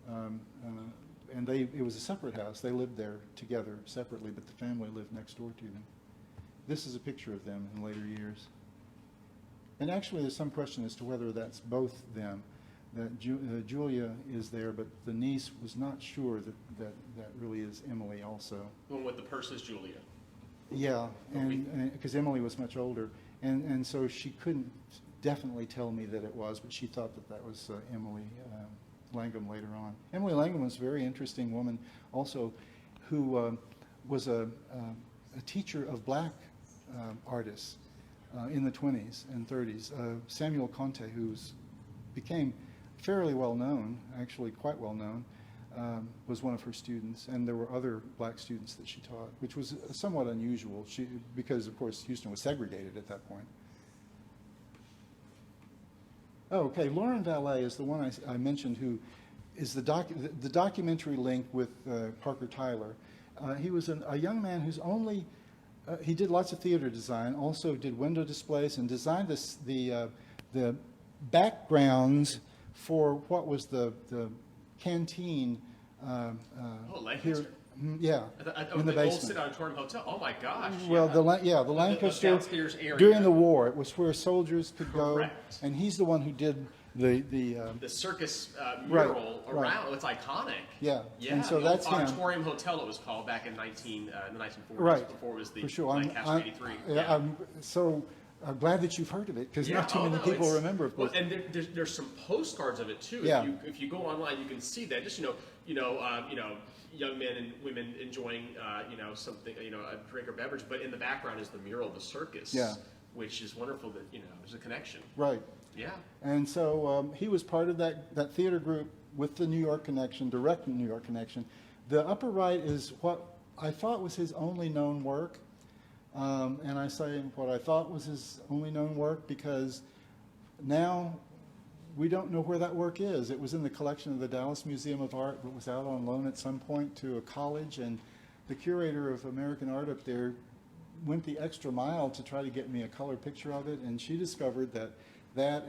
And it was a separate house. They lived there together separately, but the family lived next door to them. This is a picture of them in later years. And actually there's some question as to whether that's both them, that Julia is there, but the niece was not sure that really is Emily also. The one with the purse is Julia. Yeah, and because Emily was much older, and so she couldn't definitely tell me that it was, but she thought that was Emily Langham later on. Emily Langham was a very interesting woman also, who was a teacher of black artists in the 20s and 30s. Samuel Conte, who became fairly well known, actually quite well known, was one of her students, and there were other black students that she taught, which was somewhat unusual because, of course, Houston was segregated at that point. Oh, okay, Lauren Vallee is the one I mentioned, who is the documentary link with Parker Tyler. He was a young man who's he did lots of theater design, also did window displays, and designed the backgrounds for what was the canteen Lancaster. Yeah, in the old basement. Sit Auditorium Hotel. Oh my gosh! Well, yeah. the Lancaster downstairs area. During the war, it was where soldiers could Correct. go, and he's the one who did the circus mural right. around. It's iconic. Yeah, Yeah. and so that's him. Auditorium Hotel, it was called back in the 1940s. Right. Before it was the For sure. Lancaster 83. I'm so glad that you've heard of it, because not too many people remember, of course. Well, and there's some postcards of it too. Yeah. If you go online, you can see that. Just young men and women enjoying something, a drink or beverage, but in the background is the mural of the circus. Yeah. Which is wonderful that there's a connection. Right. Yeah. And so he was part of that theater group with the New York connection, direct New York connection. The upper right is what I thought was his only known work. And I say what I thought was his only known work because now we don't know where that work is. It was in the collection of the Dallas Museum of Art, but was out on loan at some point to a college, and the curator of American art up there went the extra mile to try to get me a color picture of it, and she discovered that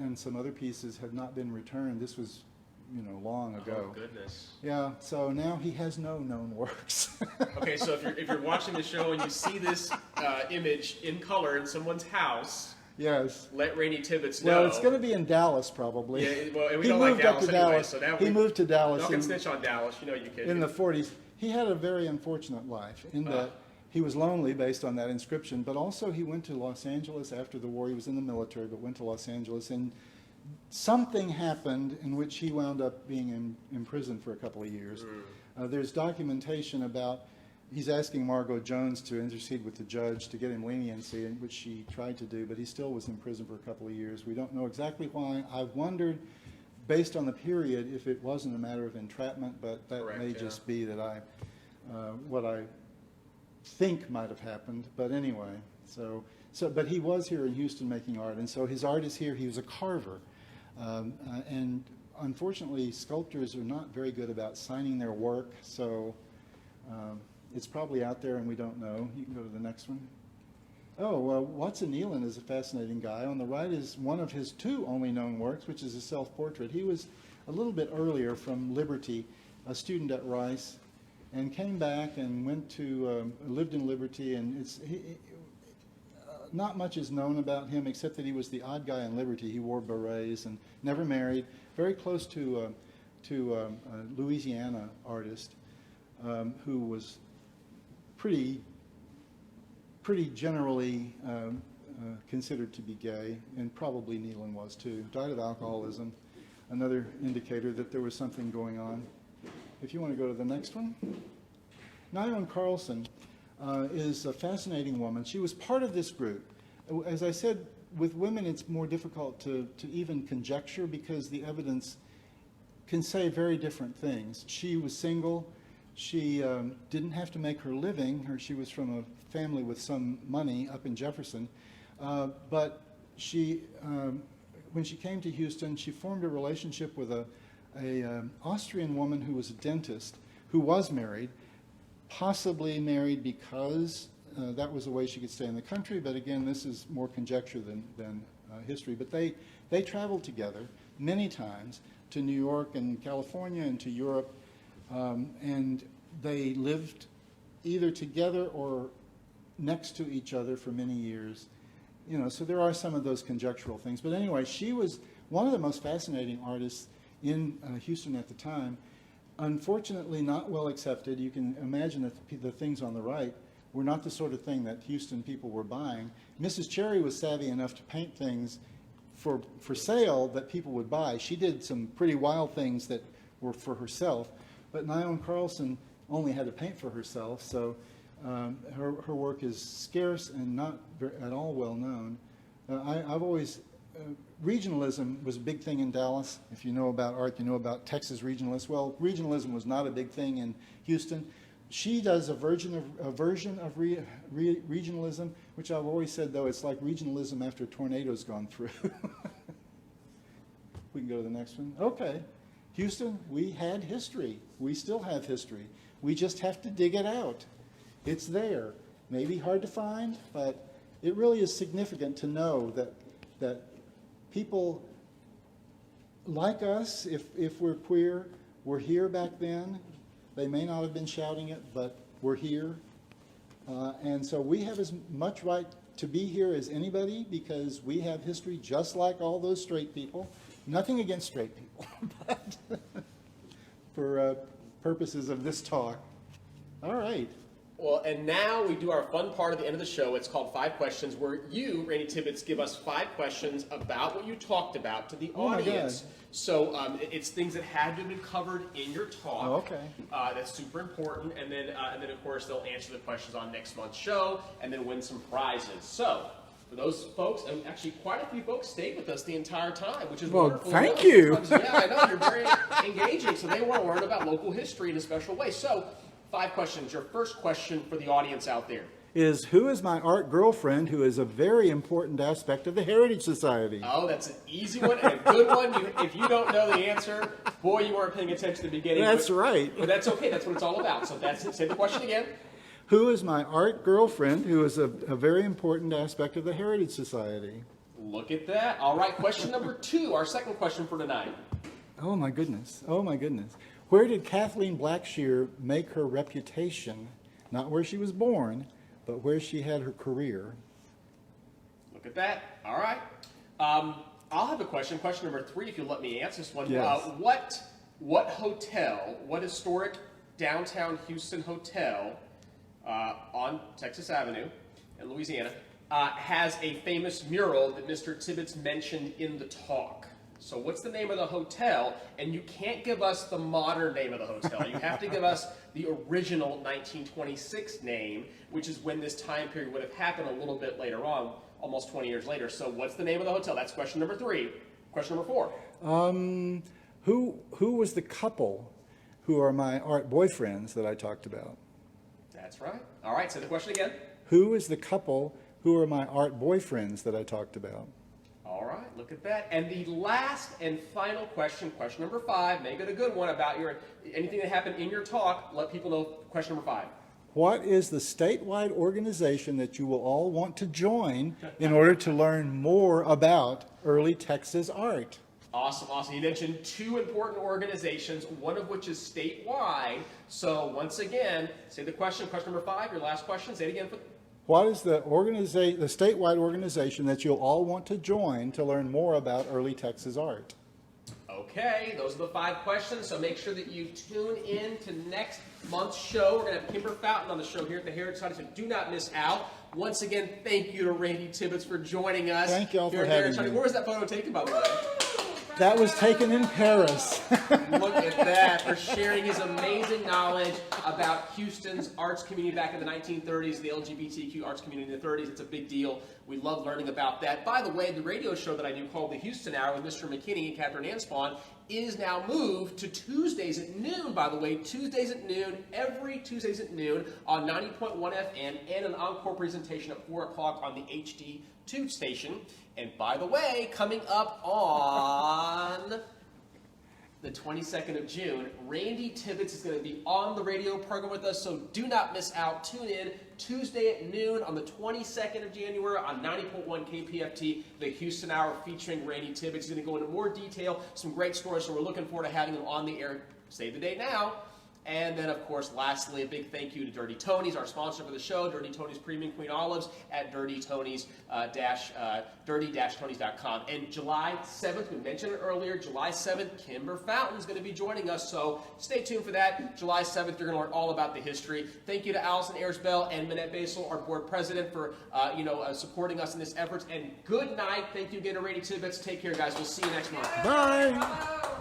and some other pieces had not been returned. This was long ago. Oh, goodness. Yeah, so now he has no known works. Okay, so if you're watching the show and you see this image in color in someone's house, yes, let Randy Tibbits know. Well, it's going to be in Dallas probably. Yeah, well, and we he don't moved like up Dallas to anyway, Dallas. so now he moved to Dallas. No can snitch on Dallas, you kid. In the 40s. He had a very unfortunate life in that he was lonely based on that inscription, but also he went to Los Angeles after the war. He was in the military, but went to Los Angeles, and something happened in which he wound up being in prison for a couple of years. There's documentation about he's asking Margot Jones to intercede with the judge to get him leniency, which she tried to do, but he still was in prison for a couple of years. We don't know exactly why. I've wondered, based on the period, if it wasn't a matter of entrapment, but that may just be that what I think might have happened. But anyway, but he was here in Houston making art, and so his art is here. He was a carver, and unfortunately, sculptors are not very good about signing their work, so it's probably out there and we don't know. You can go to the next one. Oh, Watson Nealon is a fascinating guy. On the right is one of his two only known works, which is a self-portrait. He was a little bit earlier from Liberty, a student at Rice, and came back and lived in Liberty, and not much is known about him except that he was the odd guy in Liberty. He wore berets and never married. Very close to a Louisiana artist who was pretty generally considered to be gay, and probably Nealon was too. Died of alcoholism, another indicator that there was something going on. If you want to go to the next one. Nyon Carlson is a fascinating woman. She was part of this group. As I said, with women it's more difficult to even conjecture because the evidence can say very different things. She was single. She didn't have to make her living. She was from a family with some money up in Jefferson. But she, when she came to Houston, she formed a relationship with an Austrian woman who was a dentist who was married, possibly married because that was the way she could stay in the country. But again, this is more conjecture than history. But they traveled together many times to New York and California and to Europe. And they lived either together or next to each other for many years. You know, so there are some of those conjectural things. But anyway, she was one of the most fascinating artists in Houston at the time. Unfortunately, not well accepted. You can imagine that the things on the right were not the sort of thing that Houston people were buying. Mrs. Cherry was savvy enough to paint things for sale that people would buy. She did some pretty wild things that were for herself. But Nyon Carlson only had to paint for herself, so her work is scarce and not at all well known. I've always, regionalism was a big thing in Dallas. If you know about art, you know about Texas regionalists. Well, regionalism was not a big thing in Houston. She does a version of regionalism, which I've always said, though, it's like regionalism after a tornado's gone through. We can go to the next one. Okay. Houston, we had history. We still have history. We just have to dig it out. It's there. Maybe hard to find, but it really is significant to know that people like us, if we're queer, were here back then. They may not have been shouting it, but we're here. And so we have as much right to be here as anybody because we have history just like all those straight people. Nothing against straight people, but for purposes of this talk. All right. Well, and now we do our fun part at the end of the show. It's called 5 Questions, where you, Randy Tibbits, give us 5 questions about what you talked about to the audience. So it's things that had to have been covered in your talk. Oh, okay. That's super important. And then, of course, they'll answer the questions on next month's show and then win some prizes. So for those folks, and actually quite a few folks stayed with us the entire time, which is wonderful. Thank you. Yeah, I know. You're very engaging. So they want to learn about local history in a special way. So 5 questions. Your first question for the audience out there is, who is my art girlfriend who is a very important aspect of the Heritage Society? Oh, that's an easy one and a good one. If you don't know the answer, boy, you weren't paying attention at the beginning. That's right. But that's okay. That's what it's all about. So that's it. Say the question again. Who is my art girlfriend who is a very important aspect of the Heritage Society? Look at that. All right. Question number 2, our second question for tonight. Oh, my goodness. Oh, my goodness. Where did Kathleen Blackshear make her reputation? Not where she was born, but where she had her career. Look at that. All right. I'll have a question. Question number 3, if you'll let me answer this one. Yes. What hotel, what historic downtown Houston hotel on Texas Avenue in Louisiana has a famous mural that Mr. Tibbits mentioned in the talk? So what's the name of the hotel? And you can't give us the modern name of the hotel. You have to give us the original 1926 name, which is when this time period would have happened a little bit later on, almost 20 years later. So what's the name of the hotel? That's question number 3. Question number 4. Who was the couple who are my art boyfriends that I talked about? That's right. All right, say the question again. Who is the couple who are my art boyfriends that I talked about? All right, look at that. And the last and final question, question number 5, make it a good one about anything that happened in your talk. Let people know question number 5. What is the statewide organization that you will all want to join in order to learn more about early Texas art? Awesome, awesome. You mentioned 2 important organizations, one of which is statewide. So once again, say the question, question number 5, your last question. Say it again. what is the statewide organization that you'll all want to join to learn more about early Texas art? Okay, those are the 5 questions, so make sure that you tune in to next month's show. We're going to have Kimber Fountain on the show here at the Heritage Society, so do not miss out. Once again, thank you to Randy Tibbits for joining us. Thank you all here for at having Heritage. me. Where was that photo taken, by the way? That was taken in Paris. Look at that, for sharing his amazing knowledge about Houston's arts community back in the 1930s, the LGBTQ arts community in the 30s. It's a big deal. We love learning about that. By the way, the radio show that I do called the Houston Hour with Mr. McKinney and Catherine Anspawn is now moved to Tuesdays at noon, by the way. Tuesdays at noon, every Tuesdays at noon on 90.1 FM, and an encore presentation at 4 o'clock on the HD2 station. And by the way, coming up on the 22nd of June, Randy Tibbits is going to be on the radio program with us, so do not miss out. Tune in Tuesday at noon on the 22nd of January on 90.1 KPFT, the Houston Hour featuring Randy Tibbits. He's going to go into more detail, some great stories, so we're looking forward to having him on the air. Save the date now. And then, of course, lastly, a big thank you to Dirty Tony's, our sponsor for the show, Dirty Tony's Premium Queen Olives at dirty-tonys.com. And July 7th, we mentioned it earlier, July 7th, Kimber Fountain is going to be joining us, so stay tuned for that. July 7th, you're going to learn all about the history. Thank you to Allison Ayers-Bell and Minette Basel, our board president, for supporting us in this effort. And good night. Thank you again to Randy Tibbits. Take care, guys. We'll see you next month. Bye.